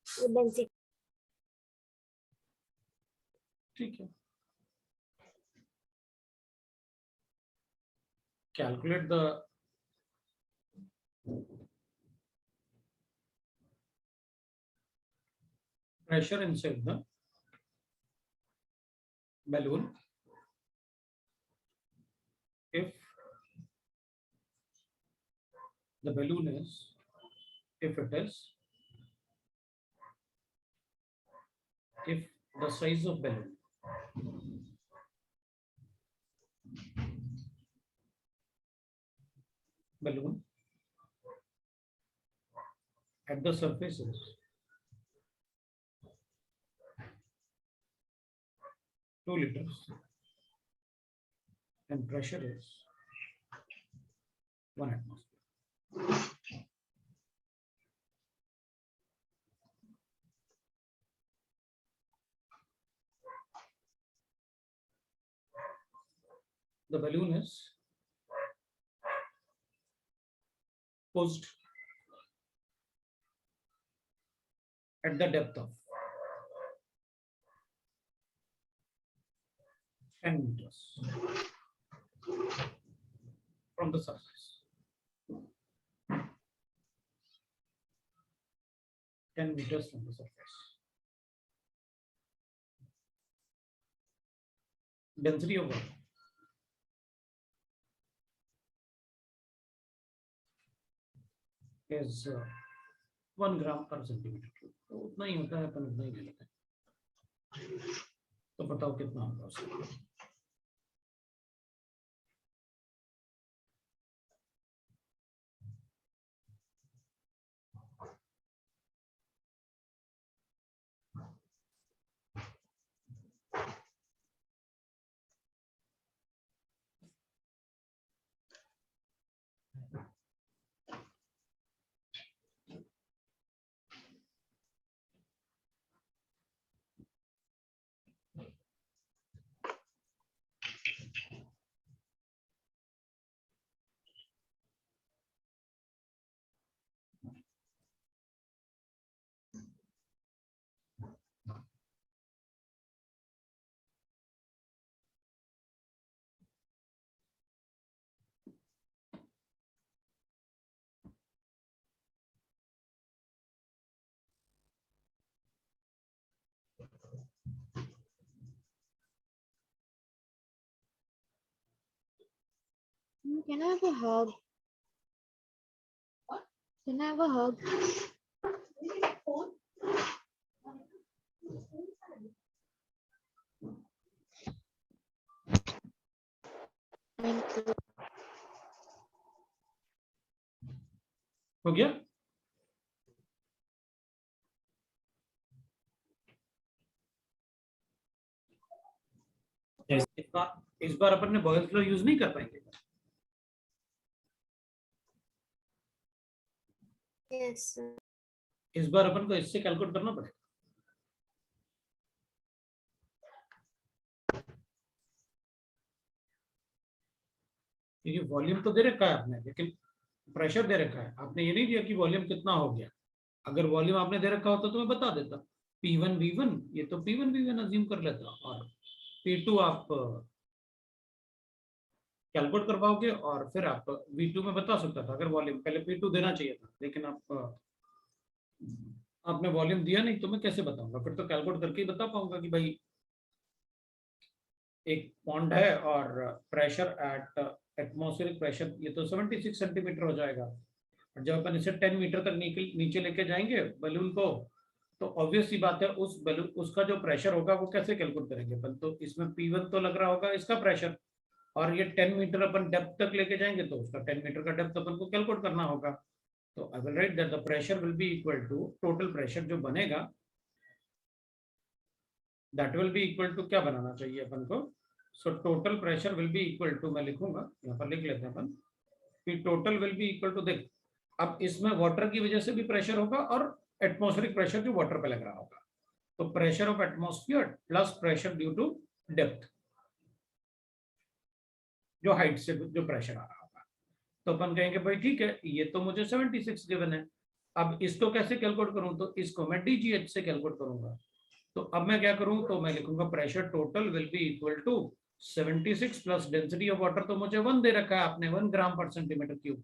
वो डेंसिटी। ठीक है, calculate the pressure inside the balloon if the balloon is, if it is, if the size of balloon at the surface is 2 liters and pressure is 1 atmosphere. The balloon is posed at the depth of 10 meters from the surface. 10 meters from the surface. Density of water is 1 gram per centimeter cube. तो उतना ही होता है, अपन उतना ही ले लेते हैं। तो बताओ कितना होगा उसका। Can I have a hug? Can I have a hug? Thank you. हो गया? इस बार अपन ने बॉयल फ्लो यूज नहीं कर पाएंगे। Yes sir. इस बार अपन को इससे कैलकुलेट करना पड़ेगा। क्योंकि वॉल्यूम तो दे रखा है आपने, लेकिन प्रेशर दे रखा है आपने, ये नहीं दिया कि वॉल्यूम कितना हो गया। अगर वॉल्यूम आपने दे रखा होता तो मैं बता देता, P1 V1, ये तो P1 V1 अज्यूम कर लेता, और P2 आप कैलकुलेट कर पाओगे, और फिर आप V2 में बता सकता था अगर वॉल्यूम, पहले P2 देना चाहिए था, लेकिन आपने वॉल्यूम दिया नहीं, तो मैं कैसे बताऊंगा? फिर तो कैलकुलेट करके ही बता पाऊंगा कि भाई एक पॉन्ड है और प्रेशर एट एटमॉस्फेरिक प्रेशर ये तो 76 सेंटीमीटर हो जाएगा। और जब अपन इसे 10 मीटर तक नीचे लेके जाएंगे बलून को, तो ऑब्वियस सी बात है उस बलून, उसका जो प्रेशर होगा वो कैसे कैलकुलेट करेंगे अपन? तो इसमें P1 तो लग रहा होगा इसका प्रेशर, और ये 10 मीटर अपन डेप्थ तक लेके जाएंगे तो उसका 10 मीटर का डेप्थ अपन को कैलकुलेट करना होगा। तो I will write that the pressure will be equal to total pressure जो बनेगा, that will be equal to, क्या बनाना चाहिए अपन को? So total pressure will be equal to, मैं लिखूंगा यहाँ पर, लिख लेते हैं अपन कि total will be equal to, देख अब इसमें वाटर की वजह से भी प्रेशर होगा और एटमॉस्फेरिक प्रेशर जो वाटर पे लग रहा होगा, तो pressure of atmosphere plus pressure due to depth, जो हाइट से जो प्रेशर आ रहा होगा। तो अपन कहेंगे भाई ठीक है, ये तो मुझे 76 गिवन है, अब इसको कैसे कैलकुलेट करूं? तो इसको मैं DGH से कैलकुलेट करूंगा। तो अब मैं क्या करूं? तो मैं लिखूंगा pressure total will be equal to 76 plus density of water, तो मुझे 1 दे रखा है आपने, 1 ग्राम पर सेंटीमीटर क्यूब।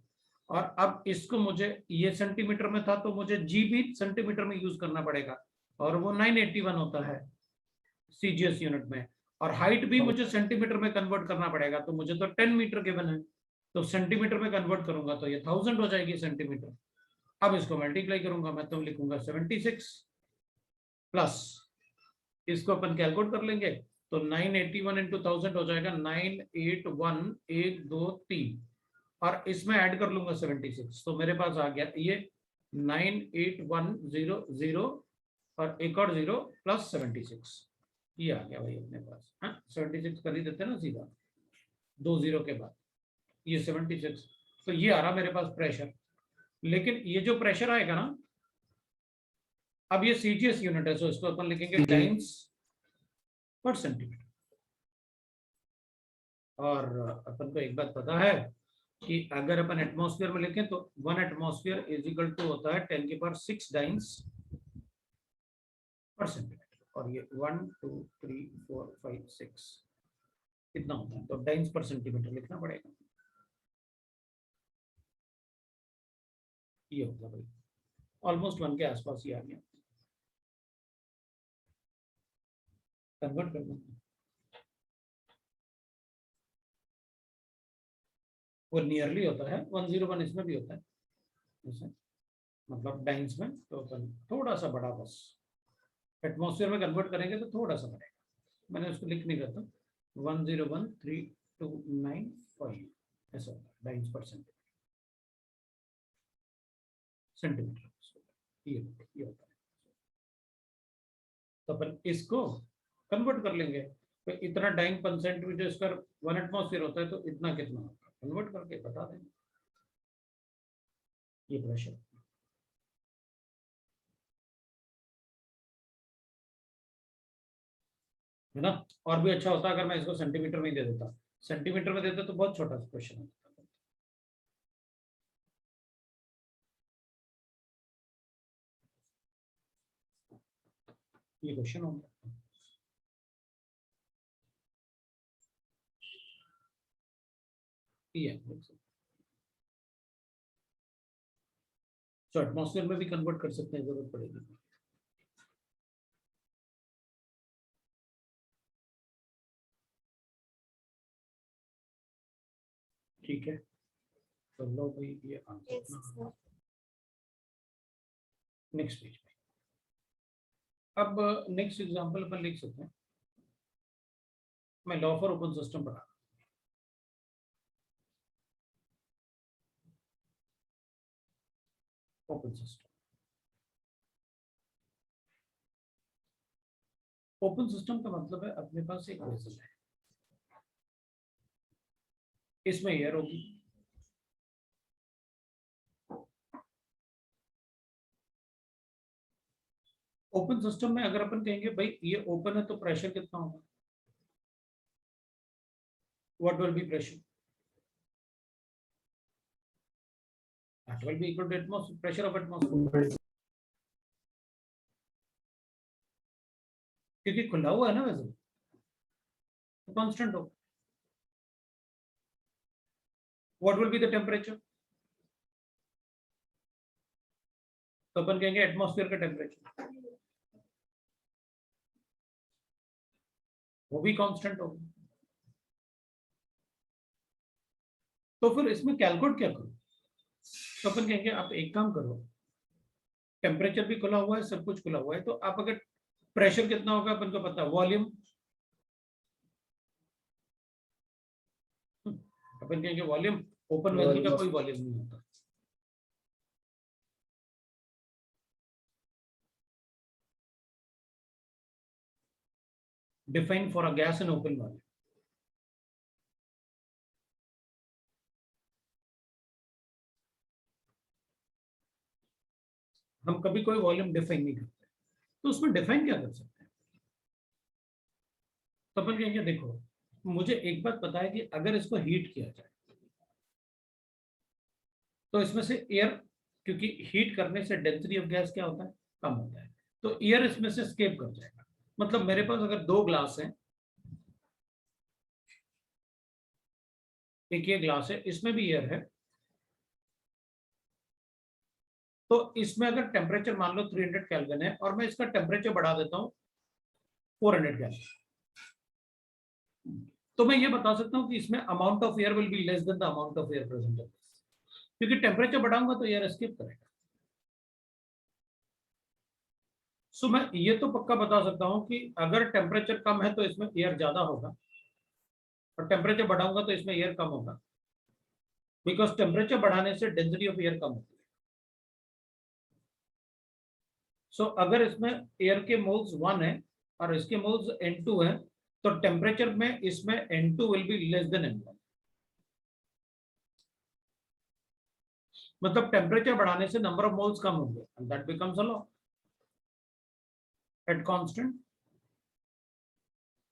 और अब इसको मुझे, ये सेंटीमीटर में था तो मुझे जी भी सेंटीमीटर में यूज करना पड़ेगा, और वो 981 होता है CGS यूनिट में। और हाइट भी मुझे सेंटीमीटर में कन्वर्ट करना पड़ेगा, तो मुझे तो 10 मीटर गिवन है, तो सेंटीमीटर में कन्वर्ट करूंगा तो ये 1000 हो जाएगी सेंटीमीटर। अब इसको मल्टीप्लाई करूंगा मैं, तो लिखूंगा 76 प्लस, इसको अपन कैलकुलेट कर लेंगे, तो 981 इंटू 1000 हो जाएगा 981,123, और इसमें ऐड कर लूंगा 76, तो मेरे पास आ गया ये 98100 और एक और 0 प्लस 76, ये आ गया भाई अपने पास। हाँ 76 कर ही देते ना सीधा, 2 0 के बाद ये 76, तो ये आ रहा मेरे पास प्रेशर। लेकिन ये जो प्रेशर आएगा ना, अब ये CGS यूनिट है, सो इसको अपन लिखेंगे टाइम्स पर सेंटीमीटर। और अपन को एक बात पता है कि अगर अपन एटमॉस्फेयर में लिखें तो 1 एटमॉस्फेयर इज इक्वल टू होता है 10 की पावर 6 डाइन्स पर सेंटीमीटर, और ये 1 2 3 4 5 6 कितना होता है, तो डाइन्स पर सेंटीमीटर लिखना पड़ेगा। ये होगा भाई ऑलमोस्ट 1 के आसपास ही आ गया, कन्वर्ट करना, वो नियरली होता है 101, इसमें भी होता है जैसे, मतलब डाइन्स में, तो अपन थोड़ा सा बड़ा, बस एटमॉस्फेयर में कन्वर्ट करेंगे तो थोड़ा सा बढ़ेगा, मैंने उसको लिख नहीं करता, 1013295 ऐसा होता है डाइन्स पर सेंटीमीटर, ये होता है। तो अपन इसको कन्वर्ट कर लेंगे, तो इतना डाइन पर सेंटीमीटर स्क्वायर 1 एटमॉस्फेयर होता है, तो इतना कितना होगा, कन्वर्ट करके बता देंगे ये प्रेशर। है ना? और भी अच्छा होता अगर मैं इसको सेंटीमीटर में ही दे देता, सेंटीमीटर में देते तो बहुत छोटा क्वेश्चन होता। ये क्वेश्चन हो गया। तो एटमॉस्फेयर में भी कन्वर्ट कर सकते हैं, जरूरत पड़ेगी। ठीक है, तो लो भाई ये आंसर। नेक्स्ट पेज पे अब नेक्स्ट एग्जांपल अपन लिख सकते हैं, मैं लॉ फॉर ओपन सिस्टम पढ़ा, ओपन सिस्टम। ओपन सिस्टम का मतलब है अपने पास एक वेसल है, इसमें एयर होगी। ओपन सिस्टम में अगर अपन कहेंगे भाई ये ओपन है तो प्रेशर कितना होगा, what will be pressure, that will be equal to atmosphere, pressure of atmosphere, क्योंकि खुला हुआ है ना वैसे तो कांस्टेंट होगा। What will be the temperature, तो अपन कहेंगे एटमॉस्फेयर का टेम्परेचर, वो भी कांस्टेंट होगा। तो फिर इसमें कैलकुलेट क्या करो, तो अपन कहेंगे आप एक काम करो, टेम्परेचर भी खुला हुआ है, सब कुछ खुला हुआ है, तो आप अगर प्रेशर कितना होगा अपन को पता है, वॉल्यूम, अपन कहेंगे वॉल्यूम, ओपन वेसल का कोई वॉल्यूम नहीं होता। Define for a gas in open volume, हम कभी कोई वॉल्यूम डिफाइन नहीं करते, तो उसमें डिफाइन क्या कर सकते हैं, तो अपन कहेंगे देखो मुझे एक बात पता है कि अगर इसको हीट किया जाए तो इसमें से एयर, क्योंकि हीट करने से डेंसिटी ऑफ गैस क्या होता है, कम होता है, तो एयर इसमें से एस्केप कर जाएगा। मतलब मेरे पास अगर दो ग्लास हैं, एक ये ग्लास है, इसमें भी एयर है, तो इसमें अगर टेम्परेचर मान लो 300 केल्विन है और मैं इसका टेम्परेचर बढ़ा देता हूं 400 केल्विन, तो मैं ये बता सकता हूं कि इसमें amount of air will be less than the amount of air present, क्योंकि टेम्परेचर बढ़ाऊंगा तो एयर एस्केप करेगा। सो मैं ये तो पक्का बता सकता हूं कि अगर टेम्परेचर कम है तो इसमें एयर ज्यादा होगा और टेम्परेचर बढ़ाऊंगा तो इसमें एयर कम होगा, बिकॉज टेम्परेचर बढ़ाने से डेंसिटी ऑफ एयर कम होती है। सो अगर इसमें एयर के मोल्स 1 है और इसके मोल्स N2 है, तो टेम्परेचर में इसमें N2 will be less than N1, मतलब टेम्परेचर बढ़ाने से नंबर ऑफ मोल्स कम होंगे and that becomes a law. At constant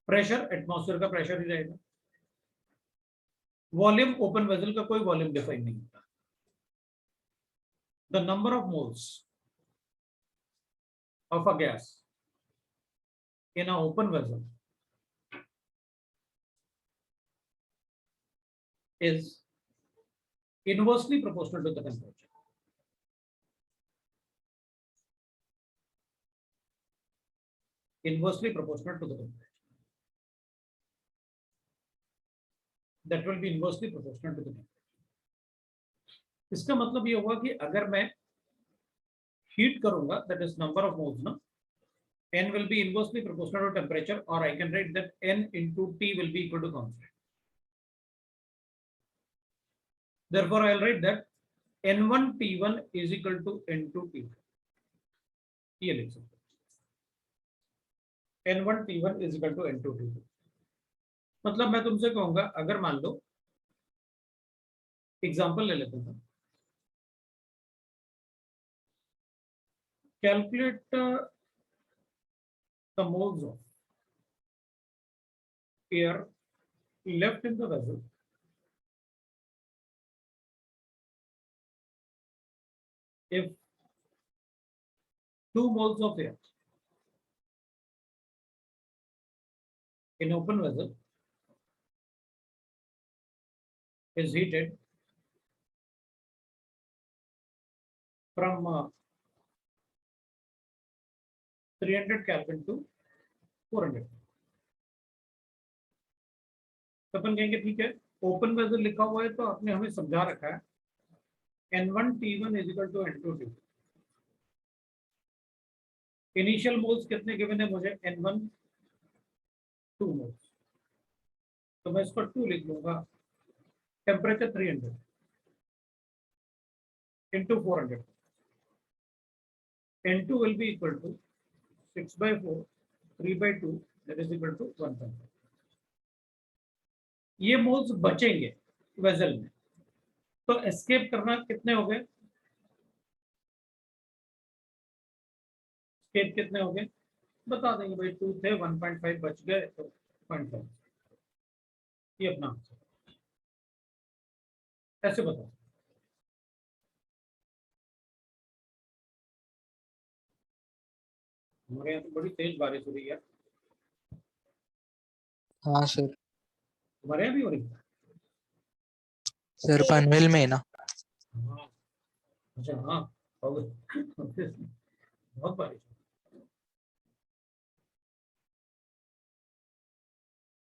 pressure, atmosphere का प्रेशर ही रहेगा। वॉल्यूम, ओपन वेसल का कोई वॉल्यूम डिफाइन नहीं होता। The number of moles of a gas in an open vessel is inversely proportional to the temperature. Inversely proportional to the temperature. That will be inversely proportional to the temperature. इसका मतलब ये हुआ कि अगर मैं heat करूंगा, that is number of moles, ना, n will be inversely proportional to temperature, or I can write that n into T will be equal to constant. Therefore, I'll write that N1 T1 is equal to N2 T1. ये लिख सकते हैं, N1 T1 is equal to N2 T2। मतलब मैं तुमसे कहूंगा, अगर मान लो एग्जांपल ले लेते हैं, calculate the moles of air left in the vessel if 2 moles of air in open vessel is heated from 300 Kelvin to 400। तो अपन कहेंगे ठीक है, ओपन वेसल लिखा हुआ है तो आपने हमें समझा रखा है N1 T1 is equal to N2 T2। Initial moles कितने गिवन है मुझे, N1 2 मोल्स, तो मैं इसको 2 लिख लूंगा। Temperature 300 into 400, N2 will be equal to 6/4 3/2, that is equal to 1.5। ये मोल्स बचेंगे वेसल में। तो एस्केप करना कितने हो गए, एस्केप कितने हो गए बता देंगे भाई, 2 थे 1.5 बच गए तो 0.5, ये अपना आंसर ऐसे बताओ। हमारे यहाँ तो बड़ी तेज बारिश हो रही है। हाँ सर। हमारे यहाँ भी हो रही है। सर पनवेल में है ना। हाँ अच्छा हाँ बहुत बारिश।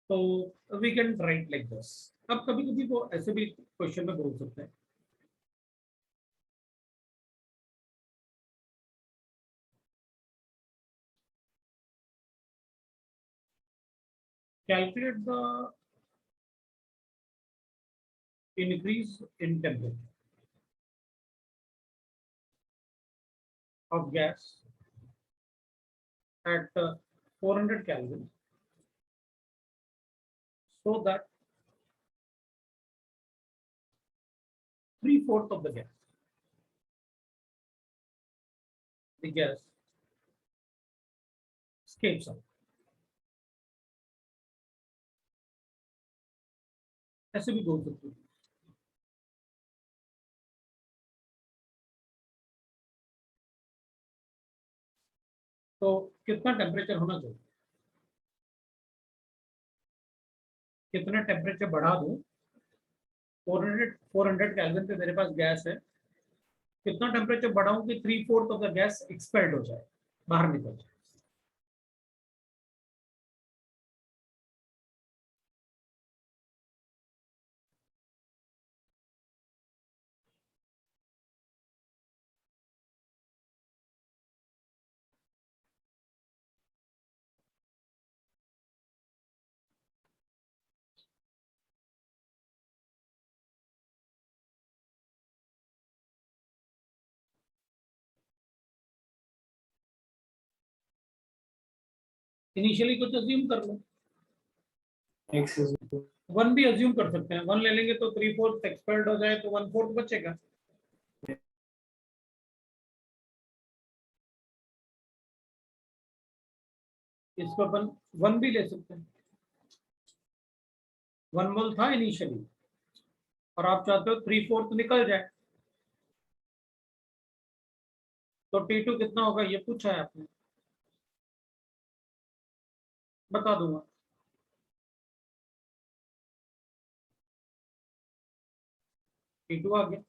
तो we can write like this. अब कभी कभी वो ऐसे भी क्वेश्चन में बोल सकते हैं, calculate the increase in temperature of gas at 400 Kelvin so that 3/4 of the gas escapes out। ऐसे भी बोल सकते हैं। तो कितना टेम्परेचर होना चाहिए, कितना टेम्परेचर बढ़ा दूं, 400 केल्विन पे मेरे पास गैस है, कितना टेम्परेचर बढ़ाऊं कि 3/4 ऑफ द गैस एक्सपेल्ड हो जाए, बाहर निकल जाए। इनिशियली कुछ अज्यूम कर लो, 1 भी अज्यूम कर सकते हैं, 1 ले लेंगे तो 3/4 एक्सपेल्ड हो जाए तो 1/4 बचेगा। इसको अपन 1 भी ले सकते हैं, 1 मोल था इनिशियली और आप चाहते हो 3/4 निकल जाए, तो T2 कितना होगा ये पूछा है आपने, बता दूंगा। T2 आ गया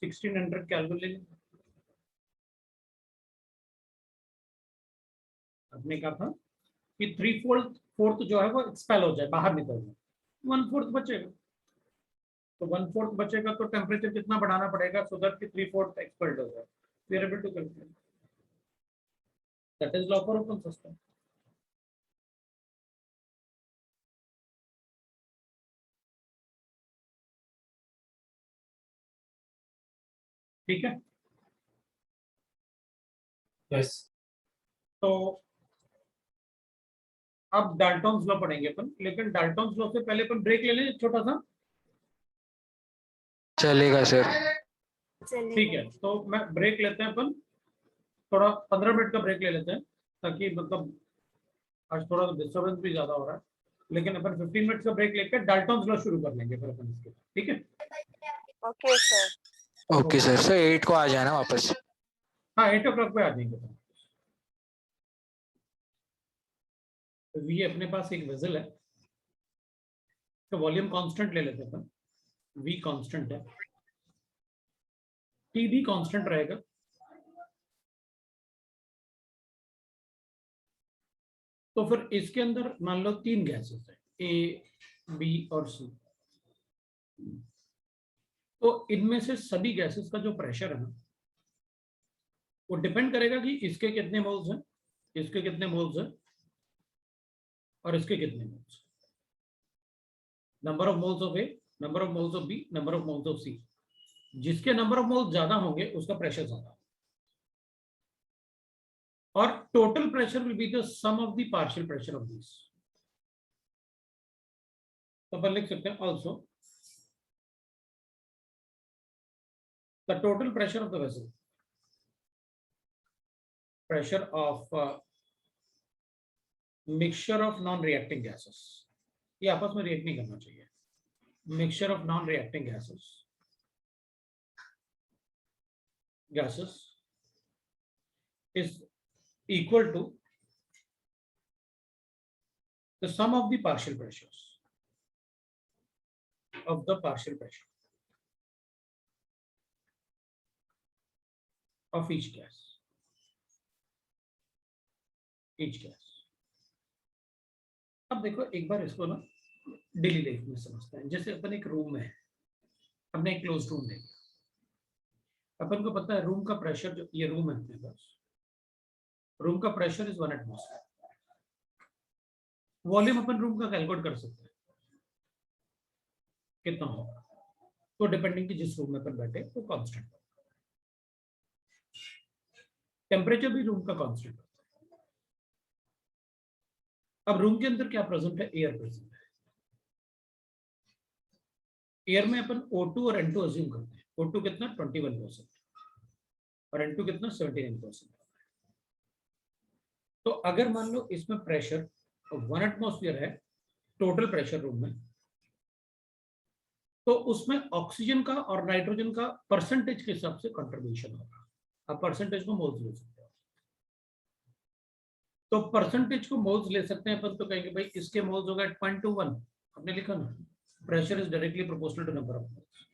1600 केल्विन ले लेंगे। आपने कहा था कि 3/4 जो है वो एक्सपेल हो जाए, बाहर निकल जाए, 1/4 बचेगा। तो 1/4 बचेगा तो टेम्परेचर कितना बढ़ाना पड़ेगा सो दैट कि 3/4 एक्सपेल्ड हो जाए। We are able to calculate, that is law for open system. ठीक है यस। तो अब डाल्टन्स लॉ पढ़ेंगे अपन, लेकिन डाल्टन्स लॉ से पहले अपन ब्रेक ले लें छोटा सा। चलेगा सर। ठीक है तो मैं ब्रेक लेते हैं अपन, थोड़ा 15 मिनट का ब्रेक ले लेते हैं, ताकि मतलब आज थोड़ा डिस्टर्बेंस भी ज्यादा हो रहा है, लेकिन अपन 15 मिनट का ब्रेक लेकर डाल्टन्स लॉ शुरू कर लेंगे फिर अपन इसके, ठीक है। Okay sir. Okay sir. Sir 8 को आ जाना वापस। हाँ 8 o'clock पे आ जाएंगे। तो ये अपने पास एक वेसल है, तो वॉल्यूम कांस्टेंट ले लेते हैं, वी कांस्टेंट है, टी भी कांस्टेंट रहेगा। तो फिर इसके अंदर मान लो 3 गैसेस है, ए बी और सी। तो इनमें से सभी गैसेस का जो प्रेशर है ना, वो डिपेंड करेगा कि इसके कितने मोल्स हैं, इसके कितने मोल्स हैं और इसके कितने moles. Number of moles of A, number of moles of B, number of moles of C. जिसके नंबर ऑफ मोल्स ज्यादा होंगे उसका प्रेशर ज्यादा, और total pressure will be the sum of the partial pressure of this. तो अपन लिख सकते हैं also the total pressure of the vessel, pressure of mixture of non-reacting gases, ये आपस में रिएक्ट नहीं करना चाहिए, mixture of non-reacting gases is equal to the sum of the partial pressures of the partial pressure of each gas. अब देखो एक बार इसको ना डेली लाइफ में समझते हैं। जैसे अपन एक रूम में है, हमने एक क्लोज रूम ले लिया, अपन को पता है रूम का प्रेशर, जो ये रूम है अपने पास, रूम का pressure is 1 atmosphere. Volume upon room का कैलकुलेट कर सकते हैं कितना होगा, तो डिपेंडिंग कि जिस रूम में अपन बैठे वो कांस्टेंट होगा। टेम्परेचर भी रूम का कांस्टेंट होता है। अब रूम के अंदर क्या प्रेजेंट है? एयर प्रेजेंट है। एयर में अपन O2 और N2 अज्यूम करते हैं। O2 कितना? 21% और N2 कितना? 79%। तो अगर मान लो इसमें प्रेशर 1 एटमॉस्फेयर है, टोटल प्रेशर रूम में, तो उसमें ऑक्सीजन का और नाइट्रोजन का परसेंटेज के हिसाब से कंट्रीब्यूशन होगा। आप परसेंटेज को मोल्स ले सकते हो, तो परसेंटेज को मोल्स ले सकते हैं अपन, तो कहेंगे भाई इसके मोल्स होगा 0.21, आपने लिखा ना, pressure is directly proportional to number of moles.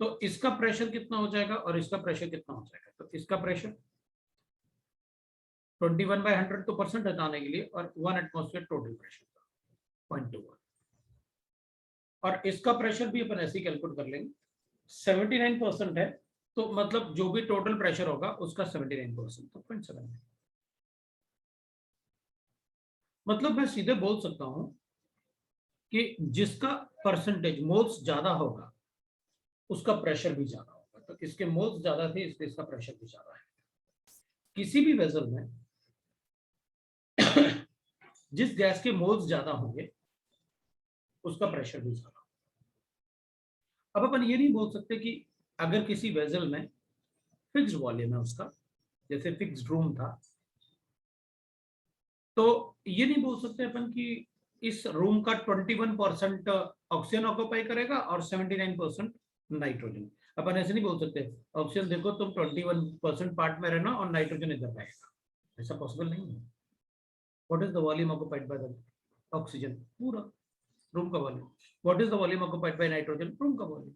तो इसका प्रेशर कितना हो जाएगा और इसका प्रेशर कितना हो जाएगा? तो इसका प्रेशर 21/100 तो परसेंट हटाने के लिए, और 1 एटमॉस्फेयर टोटल प्रेशर 0.21, और इसका प्रेशर भी अपन ऐसे ही कैलकुलेट कर लेंगे। 79% है, तो मतलब जो भी टोटल प्रेशर होगा उसका 79%, तो 0.7। मतलब मैं सीधे बोल सकता हूं कि जिसका परसेंटेज मोल्स ज्यादा होगा उसका प्रेशर भी ज्यादा होगा। तो इसके मोल्स ज्यादा थे इसलिए इसका प्रेशर भी ज्यादा है। किसी भी वेसल में जिस गैस के मोल्स ज्यादा होंगे उसका प्रेशर भी ज्यादा होगा। अब अपन ये नहीं बोल सकते कि अगर किसी वेसल में फिक्स्ड वॉल्यूम है उसका, जैसे फिक्स्ड रूम था, तो ये नहीं बोल सकते अपन कि इस रूम का 21% ऑक्सीजन ऑक्यूपाई करेगा और 79% नाइट्रोजन। अपन ऐसे नहीं बोल सकते ऑक्सीजन देखो तुम 21% पार्ट में रहना और नाइट्रोजन इधर रहेगा, ऐसा पॉसिबल नहीं है। What is the volume occupied by the oxygen? पूरा रूम का volume. What is the volume occupied by nitrogen? Room का volume.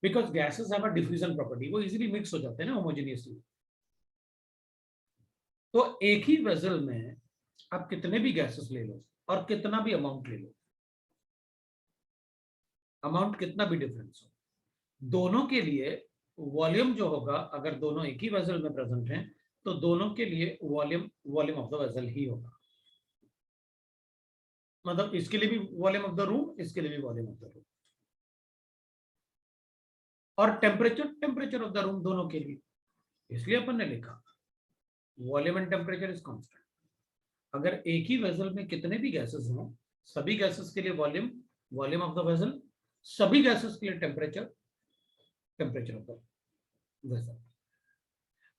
Because gases have a diffusion property, वो इजीली मिक्स हो जाते हैं ना होमोजेनियसली। तो एक ही वेसल में आप कितने भी गैसेस ले लो और कितना भी अमाउंट ले लो, अमाउंट कितना भी डिफरेंस हो, दोनों के लिए वॉल्यूम जो होगा, अगर दोनों एक ही वेसल में प्रेजेंट हैं तो दोनों के लिए वॉल्यूम ऑफ द वेसल ही होगा। मतलब इसके लिए भी वॉल्यूम ऑफ द रूम, इसके लिए भी वॉल्यूम ऑफ द रूम, और टेम्परेचर ऑफ द रूम दोनों के लिए। इसलिए अपन ने लिखा volume and temperature is constant. अगर एक ही वेसल में कितने भी गैसेस हों, सभी गैसेस के लिए वॉल्यूम ऑफ द वेसल, सभी गैसेस के लिए temperature of the vessel.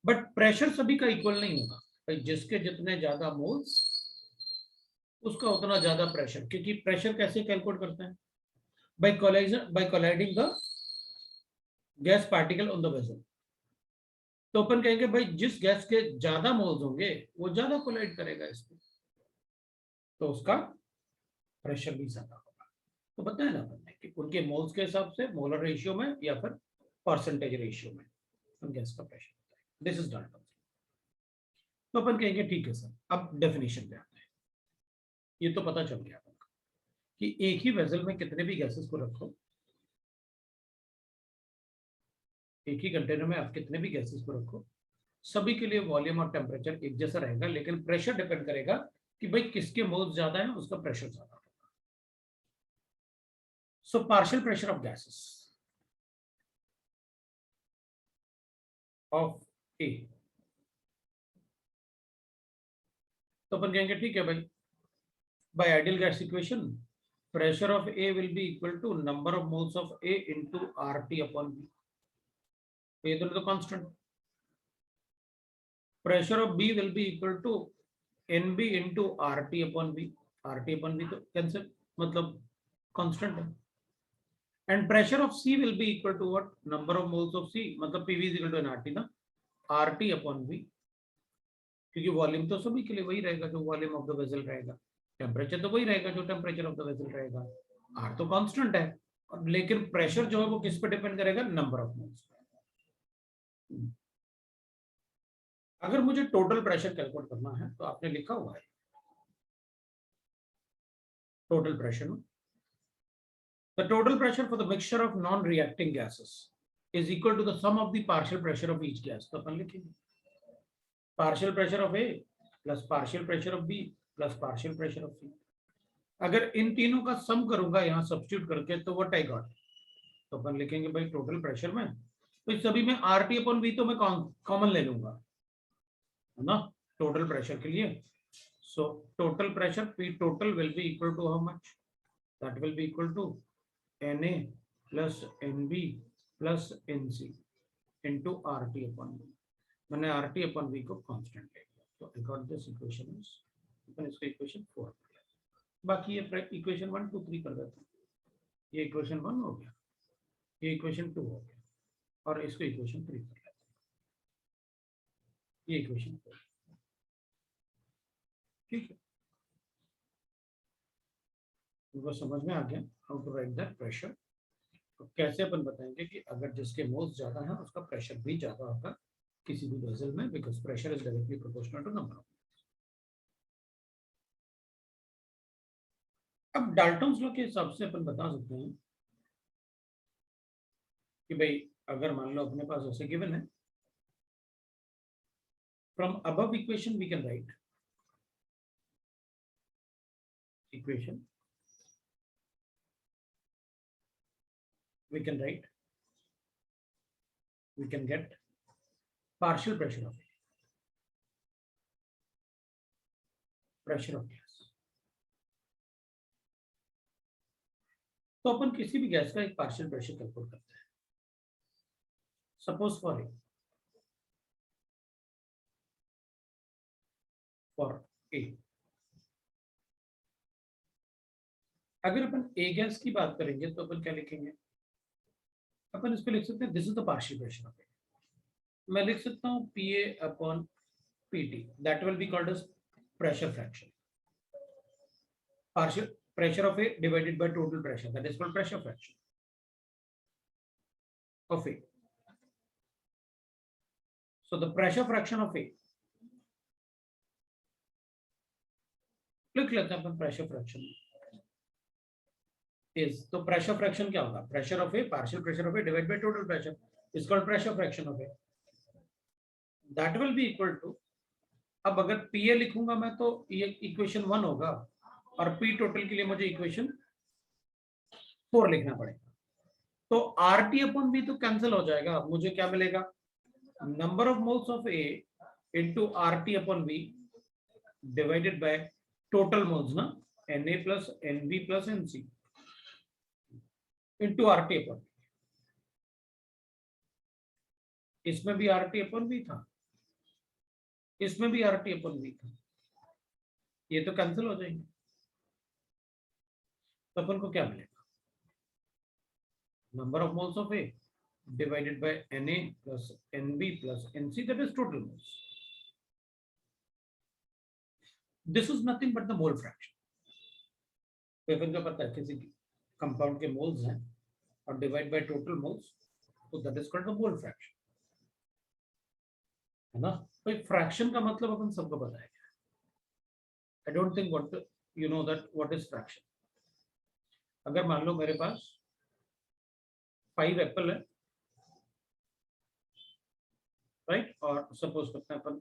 But pressure सभी का इक्वल नहीं होगा भाई, जिसके जितने ज्यादा मोल्स उसका उतना ज्यादा प्रेशर। क्योंकि प्रेशर कैसे कैलकुलेट करते हैं? By colliding the gas particle on the vessel. तो अपन कहेंगे भाई जिस गैस के ज्यादा मोल्स होंगे वो ज्यादा कोलाइड करेगा इसको, तो उसका प्रेशर भी ज्यादा होगा। तो बताया ना अपन ने कि उनके मोल्स के हिसाब से, मोलर रेशियो में या फिर परसेंटेज रेशियो में उन गैस का प्रेशर होता है। This is done. तो अपन कहेंगे ठीक है सर, अब डेफिनेशन पे आते हैं। ये तो पता चल गया अपन को कि एक ही वेसल में कितने भी गैसेस को रखो, एक ही कंटेनर में आप कितने भी गैसेस को रखो, सभी के लिए वॉल्यूम और टेम्परेचर एक जैसा रहेगा, लेकिन प्रेशर डिपेंड करेगा कि भाई किसके मोल्स ज्यादा है उसका प्रेशर ज्यादा होगा। So partial pressure of gases of A, तो अपन कहेंगे ठीक है भाई, by ideal gas equation pressure of A will be equal to number of moles of A into RT upon B. ये दोनों तो constant. Pressure of B will be equal to NB into RT upon B. RT upon B तो cancel, मतलब constant है. And pressure of C will be equal to what? Number of moles of C, मतलब PV is equal to RT ना, RT upon V. क्योंकि volume तो सभी के लिए वही रहेगा जो वॉल्यूम ऑफ द वेसल रहेगा, टेम्परेचर तो वही रहेगा जो टेम्परेचर ऑफ द वेसल रहेगा, आर तो कांस्टेंट है, और लेकिन प्रेशर जो है वो किस पे डिपेंड करेगा? Number of moles. अगर मुझे टोटल प्रेशर कैलकुलेट करना है तो आपने लिखा हुआ है total pressure, the total pressure for the mixture of non reacting gases is equal to the sum of the partial pressure of each gas. तो अपन लिखेंगे partial pressure of A plus partial pressure of B plus partial pressure of C. अगर इन तीनों का सम करूंगा यहाँ substitute करके तो व्हाट आई गॉट, तो अपन लिखेंगे भाई टोटल प्रेशर में, तो इस सभी में RT अपॉन V तो मैं कॉमन ले लूंगा, है ना, टोटल प्रेशर के लिए। सो total pressure P total will be equal to how much? That will be equal to Na plus Nb plus Nc into RT upon V। मैंने RT upon V को कांस्टेंट ले लिया, तो I got this equation is, अपन इसको equation 4 कर लेते हैं, बाकी ये इक्वेशन 1 2 3 कर देते हैं। ये इक्वेशन 1 हो गया, ये इक्वेशन 2 हो गया, और इसको इक्वेशन 3 कर लेते हैं, ये इक्वेशन 4। ठीक है, उनको समझ में आ गया how to write that pressure. तो कैसे अपन बताएंगे कि अगर जिसके मोल्स ज्यादा है उसका प्रेशर भी ज्यादा होगा किसी भी वेसल में, because pressure is directly proportional to number of. अब डाल्टन्स लॉ के हिसाब से अपन बता सकते हैं कि भाई अगर मान लो अपने पास ऐसे गिवन है, from above equation we can write equation, we can get partial pressure of gas। तो अपन किसी भी गैस का एक पार्शियल प्रेशर कैलकुलेट करते हैं। सपोज फॉर ए, अगर अपन ए गैस की बात करेंगे तो अपन क्या लिखेंगे? अपन इसको लिख सकते हैं this is the partial pressure of A. मैं लिख सकता हूँ PA upon PT, that will be called as pressure fraction. Partial pressure of A divided by total pressure, that is called pressure fraction of A. So the pressure fraction of A, लिख लेते हैं अपन pressure fraction is, तो pressure fraction क्या होगा? Pressure of A, partial pressure of A divide by total pressure is called pressure fraction of A, that will be equal to, अब अगर PA लिखूंगा मैं तो ये इक्वेशन 1 होगा, और P टोटल के लिए मुझे इक्वेशन 4 लिखना पड़ेगा। तो RT अपॉन V तो कैंसिल हो जाएगा, मुझे क्या मिलेगा? Number of moles of A into RT upon V divided by total moles ना, Na plus Nb plus Nc into RT upon, इसमें भी RT अपॉन V था, इसमें भी RT अपॉन V था, ये तो कैंसिल हो जाएंगे, तो अपन को क्या मिलेगा? Number of moles of A divided by Na plus Nb plus Nc, that is total moles. This is nothing but the mole fraction. अपन को पता है किसी कंपाउंड के मोल्स हैं और डिवाइड बाय टोटल मोल्स, तो that is called the mole fraction, है ना। तो एक फ्रैक्शन का मतलब अपन सबको पता है। I don't think what you know that what is fraction. अगर मान लो मेरे पास 5 एप्पल है, राइट, और सपोज करते हैं अपन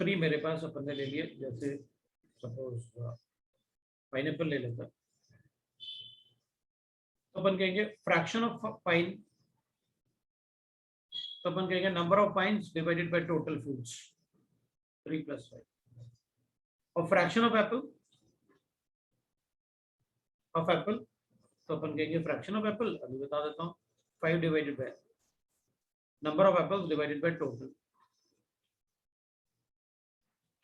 3 मेरे पास अपन ने ले लिए, जैसे सपोज पाइनएप्पल ले लेते हैं, तो अपन कहेंगे फ्रैक्शन ऑफ पाइन, तो अपन कहेंगे number of pines divided by total fruits 3 + 5, और fraction of Apple of Apple, तो अपन कहेंगे फ्रैक्शन ऑफ एप्पल, अभी बता देता हूँ, 5 divided by number of apples divided by total.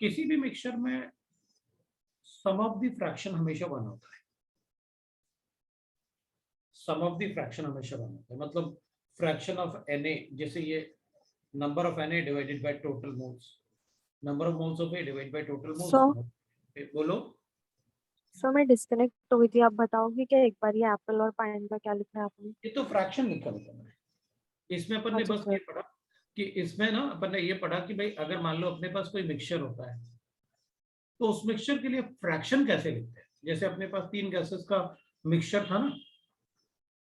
किसी भी मिक्सचर में सम ऑफ द फ्रैक्शन हमेशा 1 होता है, सम ऑफ द फ्रैक्शन हमेशा 1 होता है, मतलब फ्रैक्शन ऑफ Na, जैसे ये number of Na divided by total moles, number of moles of A divided by total moles. बोलो। सर मैं डिस्कनेक्ट हो गई थी, आप बताओगे क्या एक बार ये एप्पल और पाइन का क्या लिखा है आपने? ये तो फ्रैक्शन लिखा है मैंने, इसमें अपन ने अच्छा, बस ये पढ़ा कि इसमें ना अपन ने ये पढ़ा कि भाई अगर मान लो अपने पास कोई मिक्सचर होता है तो उस मिक्सचर के लिए फ्रैक्शन कैसे लिखते हैं। जैसे अपने पास 3 गैसेस का मिक्सचर था ना,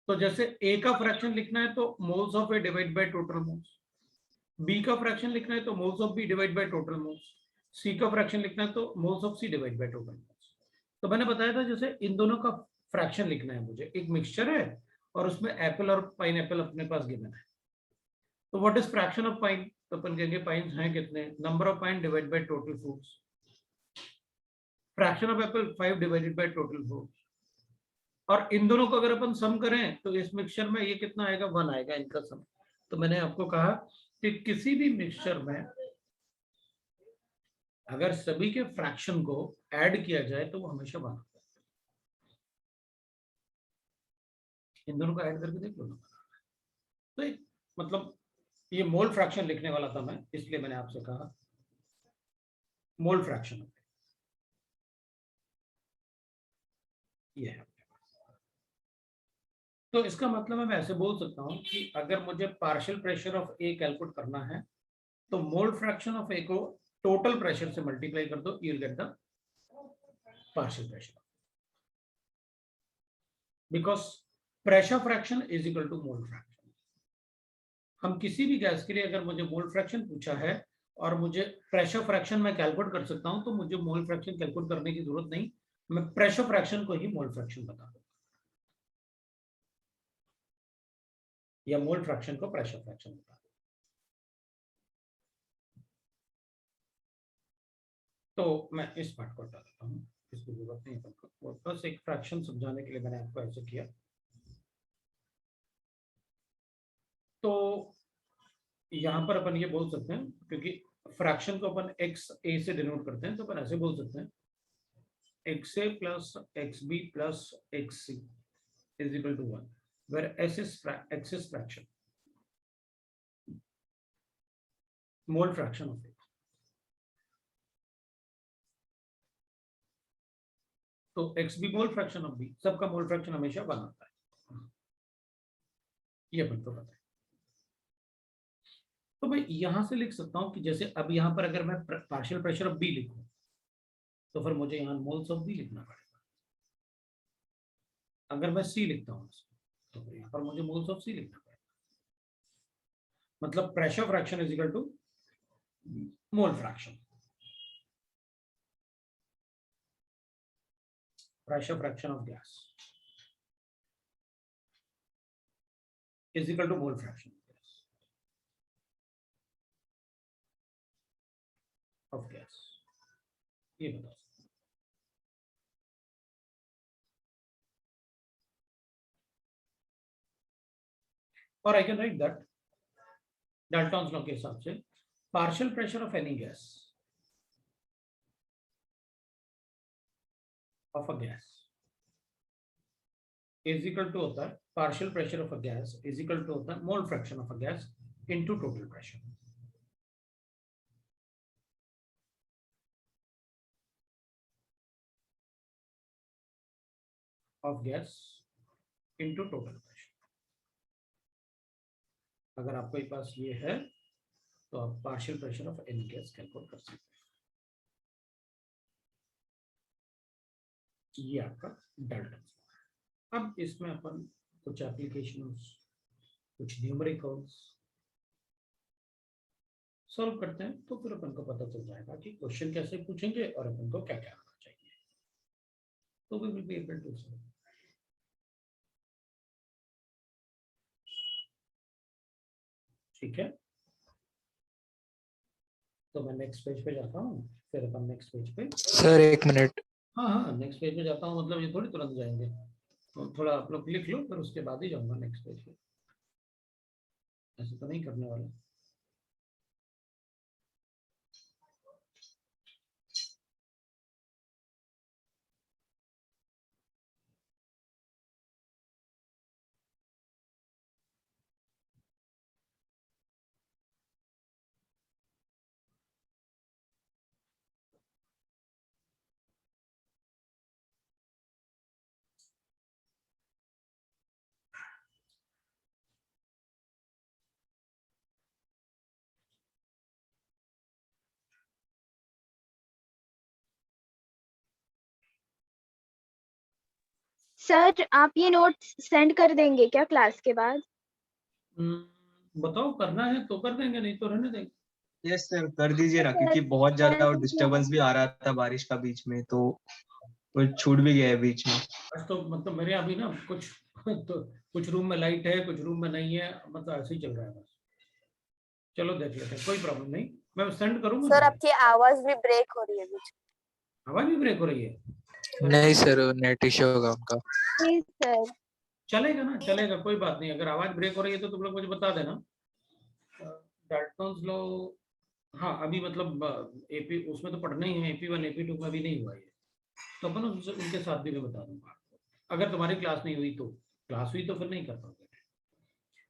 तो जैसे ए का फ्रैक्शन लिखना है तो moles of A divide by total moles, B का फ्रैक्शन लिखना है तो moles of B divide by total moles, C का फ्रैक्शन लिखना है तो moles of C divide by total moles. तो मैंने बताया था जैसे इन दोनों का फ्रैक्शन लिखना है मुझे, एक मिक्सचर है और उसमें एप्पल और पाइनएप्पल अपने पास गिवन है, तो what is fraction of pine, तो अपन कहेंगे पाइन्स हैं कितने, number of pine divide by total fruits. Fraction of Apple 5 divided by total fruits. और इन दोनों को अगर अपन सम करें तो इस मिक्सचर में ये कितना आएगा, 1 आएगा इनका सम। तो मैंने आपको कहा कि किसी भी मिक्सचर में अगर सभी के फ्रैक्शन को ऐड किया जाए तो वो हमेशा 1 होता है। इन दोनों को ऐड करके देख लो ना। तो एक मतलब ये मोल फ्रैक्शन लिखने वाला था मैं, इसलिए मैंने आपसे कहा मोल फ्रैक्शन ये है। तो इसका मतलब है मैं ऐसे बोल सकता हूं कि अगर मुझे partial pressure of A calculate करना है तो मोल फ्रैक्शन ऑफ ए को टोटल प्रेशर से मल्टीप्लाई कर दो, you will get the partial pressure, because pressure fraction is equal to mole fraction. हम किसी भी गैस के लिए अगर मुझे मोल फ्रैक्शन पूछा है और मुझे प्रेशर फ्रैक्शन मैं कैलकुलेट कर सकता हूं, तो मुझे मोल फ्रैक्शन कैलकुलेट करने की जरूरत नहीं, मैं प्रेशर फ्रैक्शन को ही मोल फ्रैक्शन बता दूंगा या मोल फ्रैक्शन को प्रेशर फ्रैक्शन बता दूंगा। तो मैं इस पार्ट को हटा देता हूँ, इसकी जरूरत नहीं है, बस एक फ्रैक्शन समझाने के लिए मैंने आपको ऐसे किया। तो यहाँ पर अपन ये बोल सकते हैं, क्योंकि फ्रैक्शन को अपन एक्स ए से डिनोट करते हैं, तो अपन ऐसे बोल सकते हैं x A plus x B plus x C is equal to 1, where x is fraction, mole fraction of A. तो x B mole fraction of B, सबका मोल फ्रैक्शन हमेशा 1 आता है, ये अपन को पता है। तो मैं यहां से लिख सकता हूं कि जैसे अब यहां पर अगर मैं पार्शियल प्रेशर ऑफ बी लिखूं तो फिर मुझे यहां मोल्स ऑफ बी लिखना पड़ेगा। अगर मैं सी लिखता हूं तो फिर यहां पर मुझे मोल्स ऑफ सी लिखना पड़ेगा। मतलब pressure fraction is equal to mole fraction, pressure fraction of gas is equal to mole fraction of gas। ये बता सकते हैं। और I can write that Dalton's law के हिसाब से partial pressure of any gas of a gas is equal to होता है partial pressure of a gas is equal to होता है mole fraction of a gas into total pressure। of gas into total pressure। अगर आपके पास ये है तो आप partial pressure of any gas calculate कर सकते हैं। ये आपका डाल्टन। अब इसमें अपन कुछ एप्लीकेशंस, कुछ न्यूमेरिकल्स सॉल्व करते हैं, तो फिर अपन को पता चल जाएगा कि क्वेश्चन कैसे पूछेंगे और अपन को क्या क्या आना चाहिए। तो we will be able to solve. ठीक है, तो मैं नेक्स्ट पेज पे जाता हूँ, फिर अपन नेक्स्ट पेज पे। Sir 1 minute. हाँ हाँ, नेक्स्ट पेज पे जाता हूँ, मतलब ये थोड़ी तुरंत जाएंगे, तो थोड़ा आप लोग लिख लो, फिर उसके बाद ही जाऊंगा नेक्स्ट पेज पे, ऐसे तो नहीं करने वाला। सर आप ये नोट्स सेंड कर देंगे क्या क्लास के बाद? बताओ, करना है तो कर देंगे, नहीं तो रहने देंगे। यस सर, कर दीजिए ना, क्योंकि बहुत ज्यादा डिस्टरबेंस भी आ रहा था बारिश का बीच में, तो वो छूट भी गया है बीच में। आज तो मतलब मेरे यहाँ भी ना कुछ तो कुछ रूम में लाइट है, कुछ रूम में नहीं है, मतलब ऐसे ही चल रहा है बस। चलो देख लेते हैं, कोई प्रॉब्लम नहीं, मैं सेंड करूंगा सर ना। आपकी आवाज भी ब्रेक हो रही है बीच आवाज भी ब्रेक हो रही है? नहीं सर, नेट इश्यू होगा उनका। में। सर चलेगा ना, चलेगा, कोई बात नहीं। अगर आवाज ब्रेक हो रही है तो तुम लोग मुझे बता देना। डाल्टन्स लो। हाँ, अभी मतलब एपी उसमें तो पढ़ना ही है, AP1 AP2 में भी नहीं हुआ है, तो अपन उनके साथ भी मैं बता दूंगा। अगर तुम्हारी क्लास नहीं हुई तो, क्लास हुई तो फिर नहीं कर पाओगे,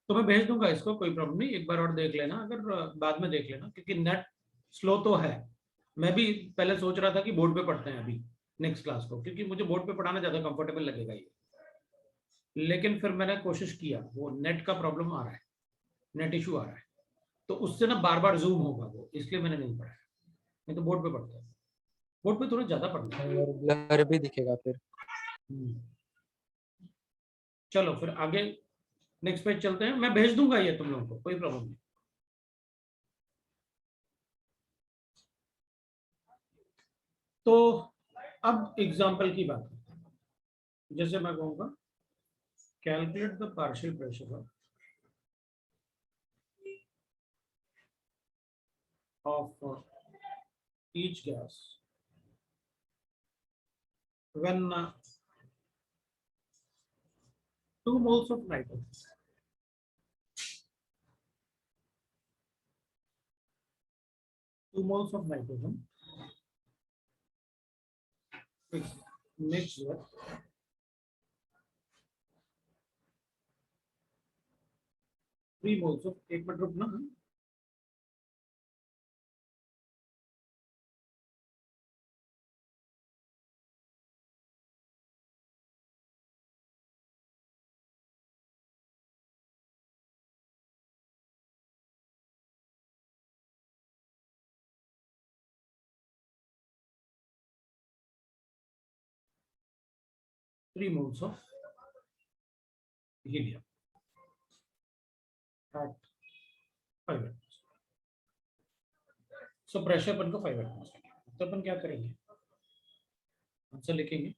तो मैं भेज दूंगा इसको, कोई प्रॉब्लम नहीं। एक बार और देख लेना, अगर बाद में देख लेना, क्योंकि नेट स्लो तो है। मैं भी पहले सोच रहा था कि बोर्ड पे पढ़ते हैं अभी नेक्स्ट क्लास को, क्योंकि मुझे बोर्ड पे पढ़ाना ज्यादा कंफर्टेबल लगेगा ये। लेकिन फिर मैंने कोशिश किया, वो नेट का प्रॉब्लम आ रहा है, नेट इशू आ रहा है, तो उससे ना बार बार जूम होगा वो, इसलिए मैंने नहीं पढ़ाया। नहीं तो बोर्ड पे पढ़ते हैं, बोर्ड पे थोड़ा ज्यादा पढ़ना है। और ब्लर भी दिखेगा फिर। चलो फिर आगे नेक्स्ट पेज चलते हैं, मैं भेज दूंगा ये तुम लोगों को, कोई प्रॉब्लम नहीं। तो अब एग्जाम्पल की बात करते हैं। जैसे मैं कहूंगा calculate the partial pressure of each gas when 2 moles of nitrogen is mixed with 3 moles of, एक मिनट रुकना, 3 moles of helium at 5 atmosphere. So pressure अपन को 5 atmosphere, तो अपन क्या करेंगे, आंसर लिखेंगे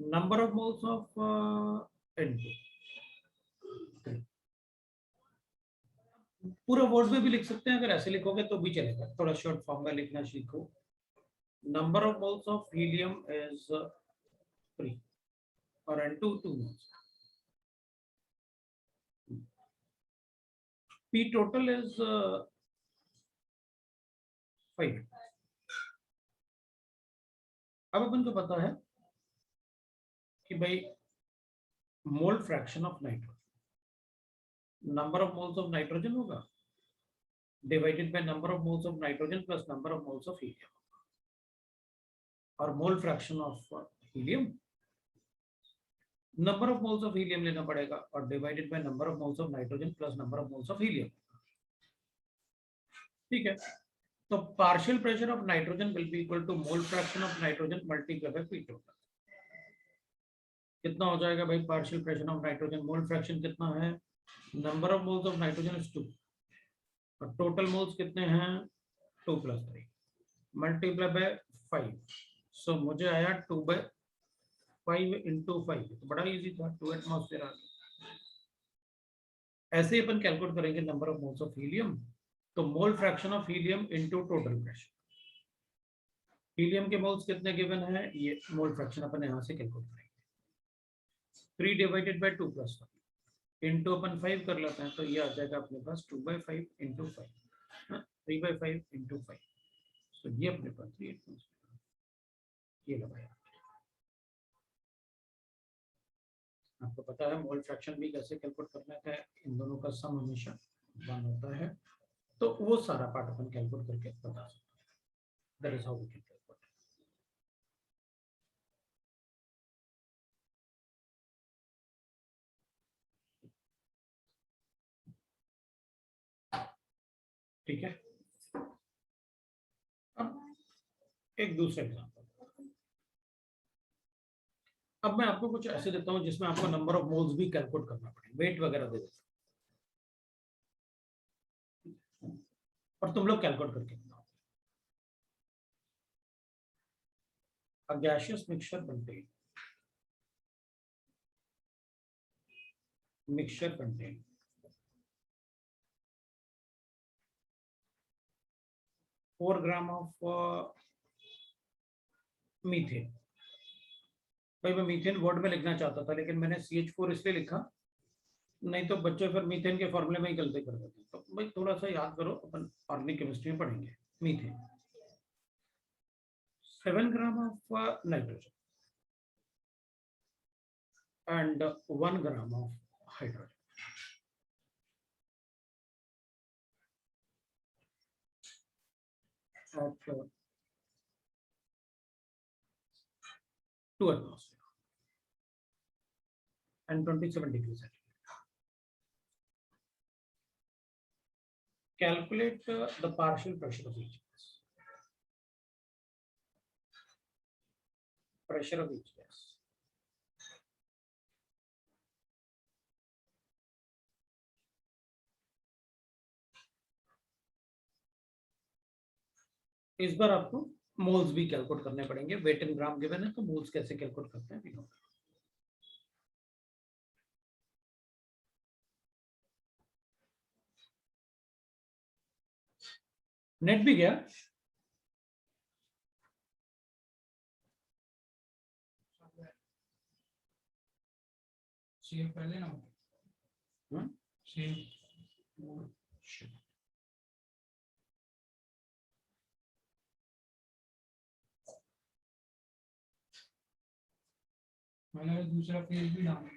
number of moles of N2। पूरा वर्ड में भी लिख सकते हैं, अगर ऐसे लिखोगे तो भी चलेगा, थोड़ा शॉर्ट फॉर्म में लिखना सीखो। Number of moles of helium is 3 और N2 2 moles. P total is 5। अब अपन को पता है कि भाई mole fraction of nitrogen, number of moles of nitrogen होगा divided by number of moles of nitrogen plus number of moles of helium, और mole fraction of helium, number of moles of helium लेना पड़ेगा और divided by number of moles of nitrogen plus number of moles of helium. ठीक है, तो partial pressure of nitrogen will be equal to mole fraction of nitrogen multiply by P total. कितना हो जाएगा भाई partial pressure of nitrogen, mole fraction कितना है, number of moles of nitrogen is 2 और टोटल मोल्स कितने हैं 2 + 3 मल्टीप्लाई बाय 5। सो मुझे आया 2/5 × 5, तो बड़ा इजी था, 2 एटमॉस्फेयर आ गया। ऐसे ही अपन कैलकुलेट करेंगे number of moles of helium, तो mole fraction of helium into total pressure, helium के मोल्स कितने गिवन है, ये मोल फ्रैक्शन अपन यहाँ से कैलकुलेट करेंगे। 3 डिवाइडेड बाय 2 प्लस 1 इंटू अपन 5 कर लेते हैं, तो ये आ जाएगा अपने पास 2/5 इंटू 5, 3/5 इंटू 5, तो ये अपने पास 3 ये लगाया। आपको पता है मोल फ्रैक्शन भी कैसे कैलकुलेट करना है, इन दोनों का सम हमेशा 1 होता है, तो वो सारा पार्ट अपन कैलकुलेट करके बता सकते हैं। That is how we can calculate. ठीक है, अब एक दूसरा एग्जांपल। अब मैं आपको कुछ ऐसे देता हूं जिसमें आपको नंबर ऑफ मोल्स भी कैलकुलेट करना पड़े, वेट वगैरह दे देता हूं और तुम लोग कैलकुलेट करके बताओ। A gaseous mixture contain 4 gram of methane. भाई मैं मीथेन वर्ड में लिखना चाहता था, लेकिन मैंने CH4 इसलिए लिखा, नहीं तो बच्चे फिर मीथेन के फॉर्मूले में ही गलती कर देते हैं। तो भाई थोड़ा सा याद करो, अपन ऑर्गेनिक केमिस्ट्री में पढ़ेंगे। Methane 7 gram of nitrogen and 1 gram of hydrogen. At 2 atmosphere and 27 degrees centigrade. Calculate the partial pressure of each gas. Pressure of each gas. इस बार आपको मोल्स भी कैलकुलेट करने पड़ेंगे। वेट इन ग्राम गिवन है, तो moles कैसे calculate करते हैं देखो। नेट भी गया, पहले ना मैंने दूसरा पेज भी डाला।